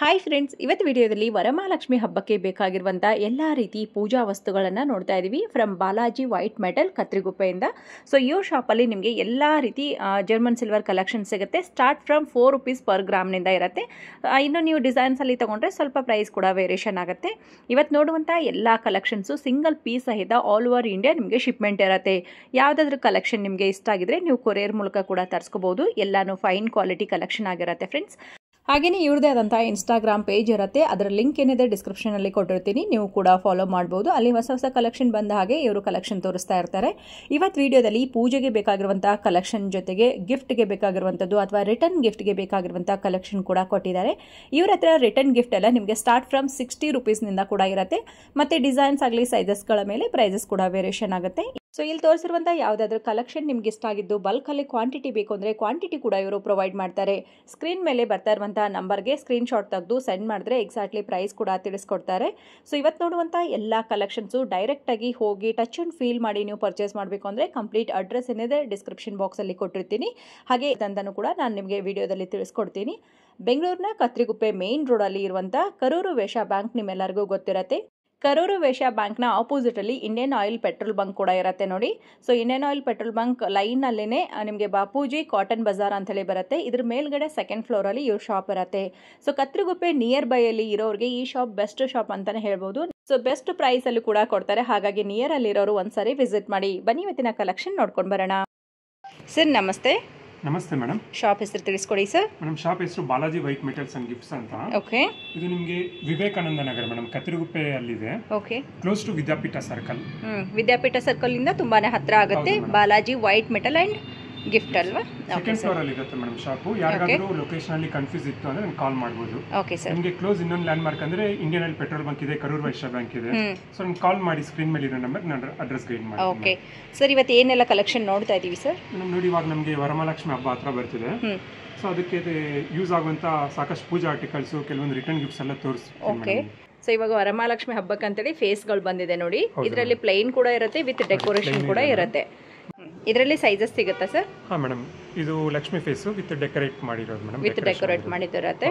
Hi friends, ಇವತ್ತು ವಿಡಿಯೋದಲ್ಲಿ ವರಮಹಾಲಕ್ಷ್ಮಿ ಹಬ್ಬಕ್ಕೆ ಬೇಕಾಗಿರುವಂಥ ಎಲ್ಲ ರೀತಿ ಪೂಜಾ ವಸ್ತುಗಳನ್ನು ನೋಡ್ತಾ ಇದ್ದೀವಿ ಫ್ರಮ್ ಬಾಲಾಜಿ ವೈಟ್ ಮೆಟಲ್ ಕತ್ರಿಗುಪ್ಪೆಯಿಂದ. ಸೊ ಈ ಶಾಪಲ್ಲಿ ನಿಮಗೆ ಎಲ್ಲ ರೀತಿ ಜರ್ಮನ್ ಸಿಲ್ವರ್ ಕಲೆಕ್ಷನ್ ಸಿಗುತ್ತೆ. ಸ್ಟಾರ್ಟ್ ಫ್ರಮ್ ₹4 ಪರ್ ಗ್ರಾಮ್ನಿಂದ ಇರುತ್ತೆ. ಇನ್ನು ನೀವು ಡಿಸೈನ್ಸಲ್ಲಿ ತೊಗೊಂಡ್ರೆ ಸ್ವಲ್ಪ ಪ್ರೈಸ್ ಕೂಡ ವೇರಿಯೇಷನ್ ಆಗುತ್ತೆ. ಇವತ್ತು ನೋಡುವಂಥ ಎಲ್ಲ ಕಲೆಕ್ಷನ್ಸು ಸಿಂಗಲ್ ಪೀಸ್ ಸಹಿತ ಆಲ್ ಓವರ್ ಇಂಡಿಯಾ ನಿಮಗೆ ಶಿಪ್ಮೆಂಟ್ ಇರುತ್ತೆ. ಯಾವುದಾದ್ರೂ ಕಲೆಕ್ಷನ್ ನಿಮಗೆ ಇಷ್ಟ ಆಗಿದ್ರೆ ನೀವು ಕೊರಿಯರ್ ಮೂಲಕ ಕೂಡ ತರಿಸ್ಕೋಬಹುದು. ಎಲ್ಲಾನು ಫೈನ್ ಕ್ವಾಲಿಟಿ ಕಲೆಕ್ಷನ್ ಆಗಿರುತ್ತೆ ಫ್ರೆಂಡ್ಸ್. ಹಾಗೆಯೇ ಇವ್ರದೇ ಆದಂಥ ಇನ್ಸ್ಟಾಗ್ರಾಮ್ ಪೇಜ್ ಇರುತ್ತೆ. ಅದರ ಲಿಂಕ್ ಏನಿದೆ ಡಿಸ್ಕ್ರಿಪ್ಷನಲ್ಲಿ ಕೊಟ್ಟಿರ್ತೀನಿ, ನೀವು ಕೂಡ ಫಾಲೋ ಮಾಡ್ಬೋದು. ಅಲ್ಲಿ ಹೊಸ ಹೊಸ ಕಲೆಕ್ಷನ್ ಬಂದ ಹಾಗೆ ಇವರು ಕಲೆಕ್ಷನ್ ತೋರಿಸ್ತಾ ಇರ್ತಾರೆ. ಇವತ್ತು ವಿಡಿಯೋದಲ್ಲಿ ಪೂಜೆಗೆ ಬೇಕಾಗಿರುವಂಥ ಕಲೆಕ್ಷನ್ ಜೊತೆಗೆ ಗಿಫ್ಟ್ಗೆ ಬೇಕಾಗಿರುವಂಥದ್ದು ಅಥವಾ ರಿಟರ್ನ್ ಗಿಫ್ಟ್ಗೆ ಬೇಕಾಗಿರುವಂಥ ಕಲೆಕ್ಷನ್ ಕೂಡ ಕೊಟ್ಟಿದ್ದಾರೆ. ಇವ್ರ ಹತ್ರ ರಿಟರ್ನ್ ಗಿಫ್ಟ್ ಎಲ್ಲ ನಿಮಗೆ ಸ್ಟಾರ್ಟ್ ಫ್ರಮ್ ₹60 ಕೂಡ ಇರುತ್ತೆ. ಮತ್ತೆ ಡಿಸೈನ್ಸ್ ಆಗಲಿ ಸೈಜಸ್ಗಳ ಮೇಲೆ ಪ್ರೈಸಸ್ ಕೂಡ ವೇರಿಯೇಷನ್ ಆಗುತ್ತೆ. ಸೊ ಇಲ್ಲಿ ತೋರಿಸಿರುವಂಥ ಯಾವುದಾದ್ರೂ ಕಲೆಕ್ಷನ್ ನಿಮ್ಗೆ ಇಷ್ಟ ಆಗಿದ್ದು ಬಲ್ಕಲ್ಲಿ ಕ್ವಾಂಟಿಟಿ ಬೇಕು ಅಂದರೆ ಕ್ವಾಂಟಿಟಿ ಕೂಡ ಇವರು ಪ್ರೊವೈಡ್ ಮಾಡ್ತಾರೆ. ಸ್ಕ್ರೀನ್ ಮೇಲೆ ಬರ್ತಾ ಇರುವಂಥ ನಂಬರ್ಗೆ ಸ್ಕ್ರೀನ್ಶಾಟ್ ತೆಗೆದು ಸೆಂಡ್ ಮಾಡಿದ್ರೆ ಎಕ್ಸಾಕ್ಟ್ಲಿ ಪ್ರೈಸ್ ಕೂಡ ತಿಳಿಸ್ಕೊಡ್ತಾರೆ. ಸೊ ಇವತ್ತು ನೋಡುವಂಥ ಎಲ್ಲ ಕಲೆಕ್ಷನ್ಸು ಡೈರೆಕ್ಟಾಗಿ ಹೋಗಿ ಟಚ್ ಆ್ಯಂಡ್ ಫೀಲ್ ಮಾಡಿ ನೀವು ಪರ್ಚೇಸ್ ಮಾಡಬೇಕು ಅಂದರೆ ಕಂಪ್ಲೀಟ್ ಅಡ್ರೆಸ್ ಏನಿದೆ ಡಿಸ್ಕ್ರಿಪ್ಷನ್ ಬಾಕ್ಸಲ್ಲಿ ಕೊಟ್ಟಿರ್ತೀನಿ. ಹಾಗೆ ಇದಂತನೂ ಕೂಡ ನಾನು ನಿಮಗೆ ವಿಡಿಯೋದಲ್ಲಿ ತಿಳಿಸ್ಕೊಡ್ತೀನಿ. ಬೆಂಗಳೂರಿನ ಕತ್ರಿಗುಪ್ಪೆ ಮೇನ್ ರೋಡಲ್ಲಿ ಇರುವಂಥ ಕರೂರು ವೇಶ್ಯ ಬ್ಯಾಂಕ್ ನಿಮ್ಮೆಲ್ಲರಿಗೂ ಗೊತ್ತಿರುತ್ತೆ. ಕರೂರು ವೇಶ್ಯ ಬ್ಯಾಂಕ್ನ ಆಪೋಸಿಟಲ್ಲಿ ಇಂಡಿಯನ್ ಆಯಿಲ್ ಪೆಟ್ರೋಲ್ ಬಂಕ್ ಕೂಡ ಇರುತ್ತೆ ನೋಡಿ. So Indian Oil petrol bunk ಲೈನ್ನಲ್ಲೇ ನಿಮಗೆ ಬಾಪೂಜಿ ಕಾಟನ್ ಬಜಾರ್ ಅಂತೇಳಿ ಬರುತ್ತೆ. ಇದ್ರ ಮೇಲ್ಗಡೆ ಸೆಕೆಂಡ್ ಫ್ಲೋರಲ್ಲಿ ಇವ್ರ ಶಾಪ್ ಇರುತ್ತೆ. ಸೊ ಕತ್ರಿಗುಪ್ಪೆ ನಿಯರ್ ಬೈ ಅಲ್ಲಿ ಇರೋರಿಗೆ ಈ ಶಾಪ್ ಬೆಸ್ಟ್ ಶಾಪ್ ಅಂತಾನೆ ಹೇಳ್ಬೋದು. ಸೊ ಬೆಸ್ಟ್ ಪ್ರೈಸ್ ಅಲ್ಲಿ ಕೂಡ ಕೊಡ್ತಾರೆ. ಹಾಗಾಗಿ ನಿಯರ್ ಅಲ್ಲಿ ಇರೋರು ಒಂದ್ಸರಿ ವಿಸಿಟ್ ಮಾಡಿ. ಬನ್ನಿ ಇವತ್ತಿನ ಕಲೆಕ್ಷನ್ ನೋಡ್ಕೊಂಡು ಬರೋಣ. ಸರ್ ನಮಸ್ತೆ. ನಮಸ್ತೆ ಮೇಡಮ್. ಶಾಪ್ ಹೆಸರು ತಿಳಿಸ್ಕೊಡಿ ಸರ್. ಮೇಡಮ್ ಶಾಪ್ ಹೆಸರು Balaji white metals and gifts ಅಂತ. ಓಕೆ. ಇದು ನಿಮಗೆ ವಿವೇಕಾನಂದ ನಗರ ಮೇಡಮ್, ಕತ್ರಿಗುಪ್ಪೆ ಅಲ್ಲಿದೆ. Okay. Close to Vidyapeetha circle. Vidyapeetha circle ಇಂದ ತುಂಬಾನೇ ಹತ್ರ ಆಗುತ್ತೆ. Balaji white metal and gift ಅಲ್ವಾ? ಸೆಕೆಂಡ್ ಫ್ಲೋರ್ ಅಲ್ಲಿ ಇರುತ್ತೆ ಮೇಡಮ್ ಶಾಪ್. ಯಾರಿಗಾದ್ರೂ ಲೊಕೇಶನ್ ಅಲ್ಲಿ ಕನ್ಫ್ಯೂಸ್ ಇತ್ತು ಅಂದ್ರೆ ಕಾಲ್ ಮಾಡಬಹುದು. Okay sir. ನಿಮಗೆ ಕ್ಲೋಸ್ ಇನ್ನೊಂದು ಲ್ಯಾಂಡ್ ಮಾರ್ಕ್ ಅಂದ್ರೆ ಇಂಡಿಯನ್ ಆಯಿಲ್ ಪೆಟ್ರೋಲ್ ಬಂಕ್ ಇದೆ, ಕರೂರ್ ವೈಶ್ಯ ಬ್ಯಾಂಕ್ ಇದೆ. ಸೊ ನೀವು ಕಾಲ್ ಮಾಡಿ, ಸ್ಕ್ರೀನ್ ಮೇಲೆ ಇರೋ ನಂಬರ್ ನಾನು ಅಡ್ರೆಸ್ ಗೈಡ್ ಮಾಡ್ತೀನಿ. ಓಕೆ ಸರ್, ಇವತ್ತು ಏನೆಲ್ಲ ಕಲೆಕ್ಷನ್ ನೋಡ್ತಾ ಇದೀವಿ ಸರ್? ಮೇಡಮ್ ನೋಡಿ, ಇವಾಗ ನಮಗೆ ವರಮಹಾಲಕ್ಷ್ಮಿ ಹಬ್ಬ ಹತ್ರ ಬರ್ತಿದೆ. ಸೊ ಅದಕ್ಕೆ ಯೂಸ್ ಆಗುವಂತ ಸಾಕಷ್ಟು ಪೂಜಾ ಆರ್ಟಿಕಲ್ಸ್, ಕೆಲವೊಂದು ರಿಟರ್ನ್ ಗಿಫ್ಟ್ಸ್ ಎಲ್ಲ ತೋರಿಸ್ತೀನಿ. ಓಕೆ. ಸೊ ಇವಾಗ ವರಮಹಾಲಕ್ಷ್ಮಿ ಹಬ್ಬಕ್ಕೆ ಅಂತೇಳಿ ಫೇಸ್ಗಳು ಬಂದಿದೆ ನೋಡಿ. ಇದರಲ್ಲಿ ಪ್ಲೈನ್ ಕೂಡ ಇರುತ್ತೆ, ವಿತ್ ಡೆಕೋರೇಷನ್ ಕೂಡ ಇರುತ್ತೆ. ಇದರಲ್ಲಿ ಸೈಜಸ್ ಸಿಗುತ್ತಾ ಸರ್? ಹಾಂ ಮೇಡಮ್, ಇದು ಲಕ್ಷ್ಮಿ ಫೇಸ್ ವಿತ್ ಡೆಕೋರೇಟ್ ಮಾಡಿರೋದು ಮೇಡಮ್. ವಿತ್ ಡೆಕೋರೇಟ್ ಮಾಡಿದಿರುತ್ತೆ.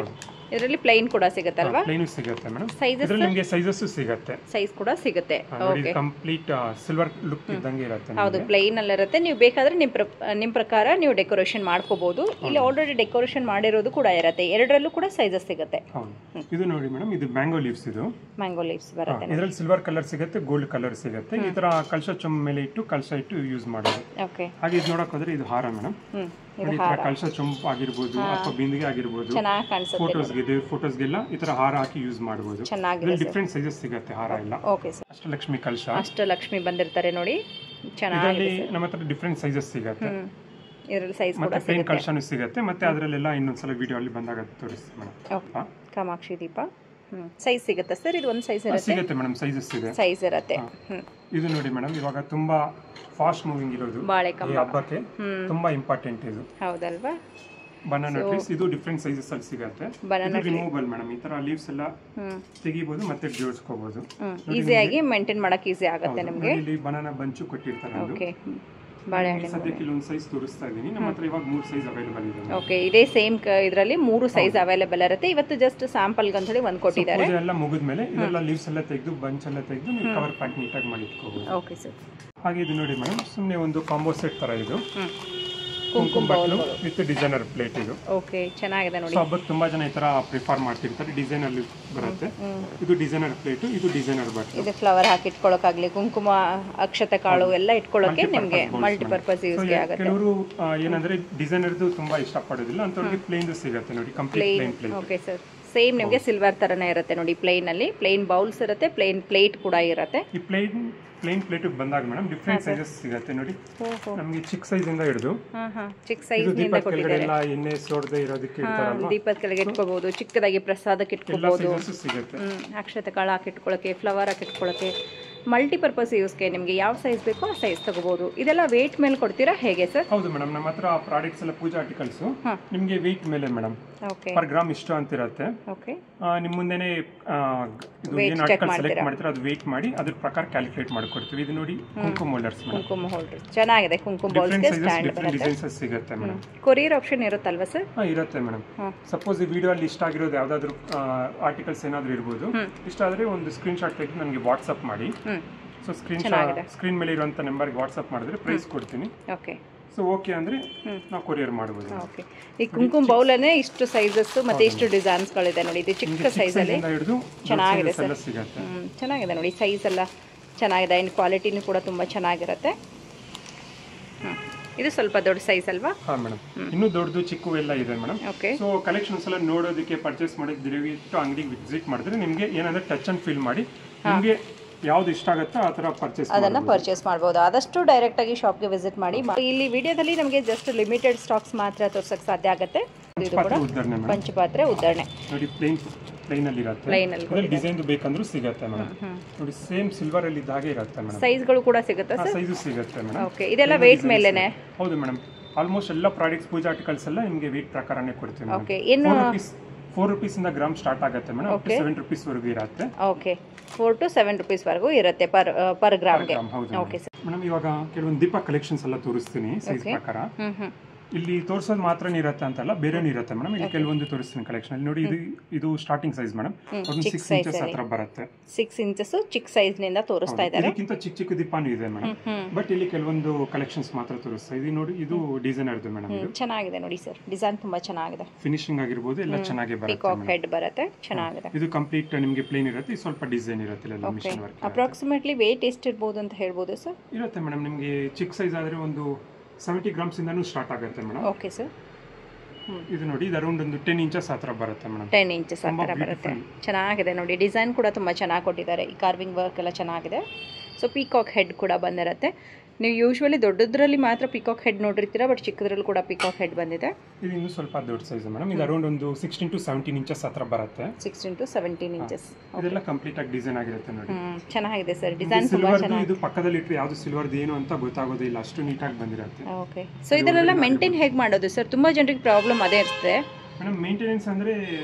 ಇದರಲ್ಲಿ ಪ್ಲೈನ್ ಕೂಡ ಸಿಗುತ್ತಲ್ವಾ? ಪ್ಲೈನ್ ಸಿಗುತ್ತೆ ಮೇಡಮ್. ಸೈಜಸ್ ನಿಮಗೆ ಸೈಜಸ್ ಸಿಗುತ್ತೆ, ಸೈಜ್ ಕೂಡ ಸಿಗುತ್ತೆ. ಓಕೆ. ಕಂಪ್ಲೀಟ್ ಸಿಲ್ವರ್ ಲುಕ್ ಇದ್ದಂಗೆ ಇರುತ್ತೆ. ಹೌದು, ಪ್ಲೈನ್ ಅಲ್ಲಿ ಇರುತ್ತೆ. ನೀವು ಬೇಕಾದ್ರೆ ನಿಮ್ಮ ಪ್ರಕಾರ ನೀವು ಡೆಕೋರೇಷನ್ ಮಾಡ್ಕೋಬಹುದು. ಇಲ್ಲಿ ಆಲ್ರೆಡಿ ಡೆಕೋರೇಷನ್ ಮಾಡಿರೋದು ಕೂಡ ಇರುತ್ತೆ. ಎರಡರಲ್ಲೂ ಕೂಡ ಸೈಜಸ್ ಸಿಗುತ್ತೆ. ಹೌದು. ಇದು ನೋಡಿ ಮೇಡಮ್, ಇದು ಮ್ಯಾಂಗೋ ಲೀವ್ಸ್. ಇದು ಮ್ಯಾಂಗೋ ಲೀವ್ಸ್ ಬರುತ್ತೆ. ಇದರಲ್ಲಿ ಸಿಲ್ವರ್ ಕಲರ್ ಸಿಗುತ್ತೆ, ಗೋಲ್ಡ್ ಕಲರ್ ಸಿಗುತ್ತೆ. ಈ ತರ ಕಲಶ ಚೊಂಬ ಮೇಲೆ ಇಟ್ಟು ಕಲಶ ಇಟ್ಟು ಯೂಸ್ ಮಾಡೋದು. ಓಕೆ. ಹಾಗೆ ಇದು ನೋಡಕ್ ಹೋದ್ರೆ ಇದು ಹಾರ ಮೇಡಮ್. ಕಲಶ ಚೊಂಬು ಆಗಿರ್ಬೋದು ಅಥವಾ ಬಿಂದಿಗೆ ಆಗಿರ್ಬೋದು, ಚೆನ್ನಾಗಿ ಕಾಣಿಸುತ್ತೆ. ಫೋಟೋಸ್ಗೆಲ್ಲ ಈ ತರ ಹಾರ ಹಾಕಿ ಯೂಸ್ ಮಾಡಬಹುದು. ಚೆನ್ನಾಗಿದೆ. ಡಿಫ್ರೆಂಟ್ ಸೈಜಸ್ ಸಿಗುತ್ತೆ ಹಾರ ಎಲ್ಲ. Okay sir. ಅಷ್ಟಲಕ್ಷ್ಮಿ ಕಲಶ, ಅಷ್ಟಲಕ್ಷ್ಮಿ ಬಂದಿರ್ತಾರೆ ನೋಡಿ. ಚೆನ್ನಾಗಿದೆ. ನಮ್ಮ ಹತ್ರ ಡಿಫ್ರೆಂಟ್ ಸೈಜಸ್ ಸಿಗುತ್ತೆ. ಇದರಲ್ಲಿ ಸೈಜ್ ಕೂಡ ಮತ್ತೆ ಪ್ಲೇನ್ ಕಲಶನೂ ಸಿಗುತ್ತೆ. ಮತ್ತೆ ಅದರಲ್ಲೆಲ್ಲ ಇನ್ನೊಂದ್ಸಲ ವಿಡಿಯೋ ಅಲ್ಲಿ ಬಂದಾಗ ತೋರಿಸ್ತೀನಿ ಮೇಡಮ್. ಕಾಮಾಕ್ಷಿ ದೀಪ ಸೈಜ್ ಸಿಗುತ್ತೆ ಸರ್. ಇದು ಒಂದು ಸೈಜ್ ಇರುತ್ತೆ. ಸಿಗುತ್ತೆ ಮೇಡಮ್, ಸೈಜಸ್ ಇದೆ. ಸೈಜ್ ಇರುತ್ತೆ. ಇದು ನೋಡಿ ಮೇಡಮ್, ಇವಾಗ ತುಂಬಾ ಫಾಸ್ಟ್ ಮೂವಿಂಗ್ ಇರೋದು ಈ ಹಬ್ಬಕ್ಕೆ ತುಂಬಾ ಇಂಪಾರ್ಟೆಂಟ್ ಇದು. ಹೌದಲ್ವಾ? ಬನಾನಾ ಟ್ರೀಸ್ ಇದು ಡಿಫ್ರೆಂಟ್ ಸೈಜಸ್ ಅಲ್ಲಿ ಸಿಗುತ್ತೆ. ಇದು ರಿಮೂವಬಲ್ ಮೇಡಮ್. ಈ ತರ ಲೀವ್ಸ್ ಎಲ್ಲ ತೆಗಿಬಹುದು ಮತ್ತೆ ಜೋಡಿಸ್ಕೋಬಹುದು. ಈಸಿಯಾಗಿ ಮೇಂಟೈನ್ ಮಾಡಕ್ಕೆ ಈಸಿ ಆಗುತ್ತೆ ನಿಮಗೆ. ಇಲ್ಲಿ ಬನಾನಾ ಬಂಚು ಕೊಟ್ಟಿರ್ತಾರೆ. ಓಕೆ. ಬಾಳೆಹಣ್ಣು ಸದ್ಯಕ್ಕೆ ಒಂದು ಸೈಜ್ ತೋರಿಸ್ತಾ ಇದೀನಿ. ನಮ್ಮ ಹತ್ರ ಇವಾಗ 3 ಸೈಜ್ ಅವೈಲೇಬಲ್ ಇದೆ. ಓಕೆ. ಇದೇ ಸೇಮ್ ಇದರಲ್ಲಿ 3 ಸೈಜ್ ಅವೈಲೇಬಲ್ ಇರುತ್ತೆ. ಇವತ್ತು ಜಸ್ಟ್ ಸ್ಯಾಂಪಲ್ ಅಂತ ಹೇಳಿ ಒಂದು ಕೊಟ್ಟಿದ್ದಾರೆ. ಎಲ್ಲ ಮುಗಿದ್ಮೇಲೆ ಇದೆಲ್ಲ ಲೀವ್ಸ್ ಎಲ್ಲ ತೆಗೆದು ಬಂಚ್ ಎಲ್ಲ ತೆಗೆದು ನೀವು ಕವರ್ ಪ್ಯಾಕ್ ನೀಟಾಗಿ ಮಾಡಿ ಇಟ್ಕೋಬಹುದು. Okay sir. ಹಾಗೆ ಇದು ನೋಡಿ ಮೇಡಮ್, ಸುಮ್ಮನೆ ಒಂದು ಕಾಂಬೋ ಸೆಟ್ ತರ ಇದು. ಕುಂಕುಮ ಬಟ್ಲು ವಿತ್ ಡಿಸೈನರ್ ಪ್ಲೇಟ್ ಇದು. ಓಕೆ, ಚೆನ್ನಾಗಿದೆ ನೋಡಿ. ಹಬ್ಬಕ್ಕೆ ತುಂಬಾ ಜನ ಈ ತರ ಪ್ರಿಫರ್ ಮಾಡ್ತಿರ್ತಾರೆ. ಡಿಸೈನರ್ ಬರುತ್ತೆ. ಇದು ಡಿಸೈನರ್ ಪ್ಲೇಟ್, ಇದು ಡಿಸೈನರ್ ಬಟ್ಲು. ಇದು ಫ್ಲವರ್ ಹಾಕಿ ಇಟ್ಕೊಳ್ಳೋಕಾಗ್ಲಿ, ಕುಂಕುಮ, ಅಕ್ಷತೆ ಕಾಳು ಎಲ್ಲ ಇಟ್ಕೊಳ್ಳೋಕೆ ನಿಮಗೆ ಮಲ್ಟಿಪರ್ಪಸ್ ಯೂಸ್ ಆಗುತ್ತೆ. ಕೆಲವರು ಏನಂದ್ರೆ ಡಿಸೈನರ್ದು ತುಂಬಾ ಇಷ್ಟಪಡೋದಿಲ್ಲ ಅಂತವ್ರಿಗೆ ಪ್ಲೇನ್ ಸಿಗುತ್ತೆ ನೋಡಿ, complete plain plate. Okay sir. Same ನಿಮಗೆ ಸಿಲ್ವರ್ ತರನೇ ಇರುತ್ತೆ ನೋಡಿ. ಪ್ಲೇನ್ ಅಲ್ಲಿ ಪ್ಲೇನ್ ಬೌಲ್ಸ್ ಇರುತ್ತೆ, ಪ್ಲೇನ್ ಪ್ಲೇಟ್ ಕೂಡ ಇರುತ್ತೆ. ಈ ಪ್ಲೇನ್ ಪ್ಲೇಟ್ ಬಂದಾಗ ಮೇಡಮ್ ಡಿಫ್ರೆಂಟ್ ಸೈಜಸ್ ಸಿಗುತ್ತೆ ನೋಡಿ. ನಮಗೆ ಚಿಕ್ಕ ಸೈಜ್ ಇಂದ ಹಿಡಿದು ಚಿಕ್ಕ ಸೈಜ್ ನಿಂದ ಕೊಟ್ಟಿದ್ದಾರೆ. ಎಣ್ಣೆ ಸೋಡದೆ ಇರೋದಕ್ಕೆ ಇಡ್ತಾರಲ್ವಾ, ದೀಪದ ಕೆಳಗೆ ಇಟ್ಕೋಬಹುದು, ಚಿಕ್ಕದಾಗಿ ಪ್ರಸಾದಕ್ಕೆ ಇಟ್ಕೋಬಹುದು, ಸಿಗುತ್ತೆ. ಅಕ್ಷತೆ ಕಾಳು ಹಾಕಿ ಇಟ್ಕೊಳ್ಳೋಕೆ, ಫ್ಲವರ್ ಹಾಕಿ ಇಟ್ಕೊಳ್ಳೋಕೆ ಮಲ್ಟಿಪರ್ಪಸ್ ಯೂಸ್ಗೆ ನಿಮಗೆ ಯಾವ ಸೈಜ್ ಬೇಕೋ ಆ ಸೈಜ್ ತಗೋಬಹುದು. ಇದೆಲ್ಲ ವೇಟ್ ಮೇಲೆ ಕೊಡ್ತೀರಾ ಹೇಗೆ ಸರ್? ಹೌದು ಮೇಡಮ್, ನಮ್ಮ ಹತ್ರ ಪ್ರಾಡಕ್ಟ್ಸ್ ಎಲ್ಲ ಪೂಜಾ ಆರ್ಟಿಕಲ್ಸ್ ನಿಮಗೆ ವೇಟ್ ಮೇಲೆ ಮೇಡಮ್. ಓಕೆ. ಪರ್ ಗ್ರಾಮ್ ಇಷ್ಟು ಅಂತ ಇರುತ್ತೆ. ಓಕೆ. ನಿಮ್ಮ ಮುಂದೆನೇ ಇದು ಏನು ಆರ್ಟಿಕಲ್ ಸೆಲೆಕ್ಟ್ ಮಾಡ್ತೀರಾ ಅದು ವೇಟ್ ಮಾಡಿ ಅದ್ರ ಪ್ರಕಾರ ಕ್ಯಾಲ್ಕುಲೇಟ್ ಮಾಡ್ಕೊಡ್ತೀವಿ. ಇದು ನೋಡಿ ಕುಂಕುಮ ಹೋಲ್ಡರ್ಸ್ ಮೇಡಮ್. ಕುಂಕುಮ ಹೋಲ್ಡರ್ಸ್ ಚೆನ್ನಾಗಿದೆ. ಕುಂಕುಮ ಬೌಲ್ಸ್ಗೆ ಸ್ಟ್ಯಾಂಡ್ ಬರುತ್ತೆ. ಡಿಸೈನ್ಸ್ ಸಿಗುತ್ತೆ ಮೇಡಮ್. ಕೊರಿಯರ್ ಆಪ್ಷನ್ ಇರುತ್ತಲ್ವಾ ಸರ್? ಇರುತ್ತೆ ಮೇಡಮ್. ಸಪೋಸ್ ಈ ವಿಡಿಯೋ ಅಲ್ಲಿ ಇಷ್ಟ ಆಗಿರೋದು ಯಾವ್ದಾದ್ರು ಆರ್ಟಿಕಲ್ಸ್ ಏನಾದ್ರು ಇರ್ಬೋದು. ಇಷ್ಟ ಆದ್ರೆ ಒಂದು ಸ್ಕ್ರೀನ್ ಶಾಟ್ ತೆಗೆದು ನನಗೆ ವಾಟ್ಸ್ಆಪ್ ಮಾಡಿ. ಸೊ ಸ್ಕ್ರೀನ್ ಮೇಲೆ ಇರುವಂತ ನಂಬರ್ಗೆ ವಾಟ್ಸ್ಆಪ್ ಮಾಡಿದ್ರೆ ಪ್ರೈಸ್ ಕೊಡ್ತೀನಿ. ಓಕೆ. ಸೊ ಓಕೆ ಅಂದ್ರೆ ನಾವು ಕೊರಿಯರ್ ಮಾಡಬಹುದು. ಓಕೆ. ಈ ಕುಂಕುಮ ಬೌಲ್ ಅನ್ನೇ ಇಷ್ಟು ಸೈಜಸ್ ಮತ್ತೆ ಇಷ್ಟು ಡಿಸೈನ್ಸ್ ಗಳಿದೆ ನೋಡಿ. ಇದು ಚಿಕ್ಕ ಸೈಜ್ ಅಲ್ಲಿ ಚೆನ್ನಾಗಿದೆ ಸರ್. ಚೆನ್ನಾಗಿದೆ ನೋಡಿ, ಸೈಜ್ ಎಲ್ಲ ಚೆನ್ನಾಗಿದೆ. ಅಂಡ್ ಕ್ವಾಲಿಟಿನೂ ಕೂಡ ತುಂಬಾ ಚೆನ್ನಾಗಿರುತ್ತೆ. ಇದು ಸ್ವಲ್ಪ ದೊಡ್ಡ ಸೈಜ್ ಅಲ್ವಾ? ಹಾ ಮೇಡಮ್, ಇನ್ನೂ ದೊಡ್ಡದು ಚಿಕ್ಕ ಎಲ್ಲ ಇದೆ ಮೇಡಮ್. ಓಕೆ. ಸೊ ಕಲೆಕ್ಷನ್ಸ್ ಎಲ್ಲ ನೋಡೋದಕ್ಕೆ ಪರ್ಚೇಸ್ ಮಾಡೋದಕ್ಕೆ ದಯವಿಟ್ಟು ಅಂಗಡಿಗೆ ವಿಸಿಟ್ ಮಾಡಿದ್ರೆ ನಿಮಗೆ ಏನಂದ್ರೆ ಟಚ್ ಅಂಡ್ ಫೀಲ್ ಮಾಡಿ ನಿಮಗೆ ಯಾವ್ದು ಇಷ್ಟ ಆಗುತ್ತೋ ಆ ಥರ ಪರ್ಚೇಸ್ ಮಾಡ್ಬೋದು. ಆದಷ್ಟು ಡೈರೆಕ್ಟ್ ಆಗಿ ಶಾಪ್ಗೆ ವಿಸಿಟ್ ಮಾಡಿ. ಇಲ್ಲಿ ವಿಡಿಯೋದಲ್ಲಿ ನಮಗೆ ಜಸ್ಟ್ ಲಿಮಿಟೆಡ್ ಸ್ಟಾಕ್ಸ್ ಮಾತ್ರ ತೋರ್ಸಕ್ಕೆ ಸಾಧ್ಯ ಆಗುತ್ತೆ. ಇದು ಕೂಡ ಪಂಚಪಾತ್ರೆ ಉದ್ದರಣೆ ನೋಡಿ, ಪ್ಲೇನ್ ಅಲ್ಲಿ ಇರುತ್ತೆ. ಡಿಸೈನ್ ಬೇಕಂದ್ರೂ ಸಿಗುತ್ತೆ ಮೇಡಮ್. ನೋಡಿ ಸೇಮ್ ಸಿಲ್ವರ್ ಅಲ್ಲಿ ಇದ್ದ ಹಾಗೆ ಇರುತ್ತೆ ಮೇಡಮ್. ಸೈಜ್ಗಳು ಕೂಡ ಸಿಗುತ್ತೆ ಸರ್? ಸೈಜು ಸಿಗುತ್ತೆ ಮೇಡಮ್. ಓಕೆ. ಇದೆಲ್ಲ ವೇಟ್ ಮೇಲೆನೆ? ಹೌದು ಮೇಡಮ್, ಆಲ್ಮೋಸ್ಟ್ ಎಲ್ಲ ಪ್ರಾಡಕ್ಟ್ಸ್ ಪೂಜಾ ಆರ್ಟಿಕಲ್ಸ್ ಎಲ್ಲ ನಿಮಗೆ ವೇಟ್ ಪ್ರಕಾರನೇ ಕೊಡ್ತೀವಿ. ಓಕೆ. ಏನು 4 rupees ಇಂದ ಗ್ರಾಮ್ ಸ್ಟಾರ್ಟ್ ಆಗುತ್ತೆ ಮೇಡಮ್. 7 rupees ವರೆಗೂ ಇರುತ್ತೆ. ಓಕೆ. 4 to 7 rupees ವರೆಗೂ ಇರುತ್ತೆ ಪರ್ ಗ್ರಾಮ್ಗೆ. Okay sir. ಮೇಡಮ್ ಇವಾಗ ಕೆಲವೊಂದು ದೀಪ ಕಲೆಕ್ಷನ್ಸ್ ಎಲ್ಲ ತೋರಿಸ್ತೀನಿ ಸೈಜ್ ಪ್ರಕಾರ. ಇಲ್ಲಿ ತೋರಿಸೋದು ಮಾತ್ರ ಇರುತ್ತೆ ಅಂತಲ್ಲ, ಬೇರೆನೂ ಇರುತ್ತೆ ಮೇಡಮ್. ಇಲ್ಲಿ ಕೆಲವೊಂದು ತೋರಿಸ್ತೀನಿ ಕಲೆಕ್ಷನ್. ಅಲ್ಲಿ ನೋಡಿ, ಇದು ಸ್ಟಾರ್ಟಿಂಗ್ ಸೈಜ್ ಮೇಡಮ್. 6 inches ಹತ್ರ ಬರುತ್ತೆ. 6 inches ಚಿಕ್ಕ ಸೈಜ್ ನಿಂದ ತೋರಿಸ್ತಾ ಇದ್ದಾರೆ. ಇದಕ್ಕಿಂತ ಚಿಕ್ಕ ದೀಪಾನು ಇದೆ ಮೇಡಮ್. ಬಟ್ ಇಲ್ಲಿ ಕೆಲವೊಂದು ಕಲೆಕ್ಷನ್ಸ್ ಮಾತ್ರ ತೋರಿಸ್ತಾ ಇದೆ. ನೋಡಿ, ಇದು ಡಿಸೈನರ್ದು ಮೇಡಮ್. ಚೆನ್ನಾಗಿದೆ ನೋಡಿ ಸರ್, ಡಿಸೈನ್ ತುಂಬಾ ಚೆನ್ನಾಗಿದೆ. ಫಿನಿಶಿಂಗ್ ಆಗಿರಬಹುದು ಎಲ್ಲ ಚೆನ್ನಾಗಿ ಬರುತ್ತೆ. ಪಿಕಾಕ್ ಹೆಡ್ ಬರುತ್ತೆ, ಚೆನ್ನಾಗಿದೆ. ಇದು ಕಂಪ್ಲೀಟ್ ನಿಮಗೆ ಪ್ಲೇನ್ ಇರುತ್ತೆ. ಸ್ವಲ್ಪ ಡಿಸೈನ್ ಇರುತ್ತೆ ಎಲ್ಲ ಮಿಷನ್ ವರ್ಕ್. ಅಪ್ರಾಕ್ಸಿಮೇಟ್ಲಿ ವೇಟ್ ಎಷ್ಟು ಇರಬಹುದು ಅಂತ ಹೇಳ್ಬೋದು ಸರ್? ಇರುತ್ತೆ ಮೇಡಮ್, ನಿಮಗೆ ಚಿಕ್ಕ ಸೈಜ್ ಆದ್ರೆ ಒಂದು 70 grams ಇಂದನೂ ಸ್ಟಾರ್ಟ್ ಆಗುತ್ತೆ ಮೇಡಮ್. Okay sir. ಇದು ನೋಡಿ, ಇದು ಅರೌಂಡ್ ಒಂದು 10 inches ಹತ್ರ ಬರುತ್ತೆ ಮೇಡಮ್. 10 inches ಹತ್ರ ಬರುತ್ತೆ. ಚೆನ್ನಾಗಿದೆ ನೋಡಿ, ಡಿಸೈನ್ ಕೂಡ ತುಂಬಾ ಚೆನ್ನಾಗಿ ಕೊಟ್ಟಿದ್ದಾರೆ. ಈ ಕಾರ್ವಿಂಗ್ ವರ್ಕ್ ಎಲ್ಲ ಚೆನ್ನಾಗಿದೆ. ಸೊ ಪೀಕಾಕ್ ಹೆಡ್ ಕೂಡ ಬಂದಿರುತ್ತೆ. ನೀವು ಯೂಶುವಲಿ ದೊಡ್ಡದ್ರಲ್ಲಿ ಮಾತ್ರ ಪಿಕಾಕ್ ಹೆಡ್ ನೋಡಿರ್ತೀರಾ, ಬಟ್ ಚಿಕ್ಕದ್ರಲ್ಲಿ ಕೂಡ ಪಿಕಾಕ್ ಹೆಡ್ ಬಂದಿದೆ. ಇದು ಇನ್ನೂ ಸ್ವಲ್ಪ ದೊಡ್ಡ ಸೈಜ್ ಮೇಡಮ್. ಇದು ಅರೌಂಡ್ ಒಂದು 16 to 17 inches ಹತ್ರ ಬರುತ್ತೆ. 16 to 17 inches. ಇದೆಲ್ಲ ಕಂಪ್ಲೀಟ್ ಆಗಿ ಡಿಸೈನ್ ಆಗಿರುತ್ತೆ ನೋಡಿ. ಚೆನ್ನಾಗಿದೆ ಸರ್, ಡಿಸೈನ್ ತುಂಬಾ ಚೆನ್ನಾಗಿದೆ. ಇದು ಪಕ್ಕದಲ್ಲಿ ಇಟ್ಟರೆ ಯಾವುದು ಸಿಲ್ವರ್ದು ಏನು ಅಂತ ಗೊತ್ತಾಗೋದಿಲ್ಲ, ಅಷ್ಟು ನೀಟಾಗಿ ಬಂದಿರುತ್ತೆ. ಓಕೆ. ಸೊ ಇದೆಲ್ಲ ಮೇಂಟೈನ್ ಹೇಗೆ ಮಾಡೋದು ಸರ್? ತುಂಬಾ ಜನರಿಗೆ ಪ್ರಾಬ್ಲಮ್ ಅದೇ ಇರುತ್ತೆ ಮೇಡಮ್. ಮೇಂಟೆನೆನ್ಸ್ ಅಂದ್ರೆ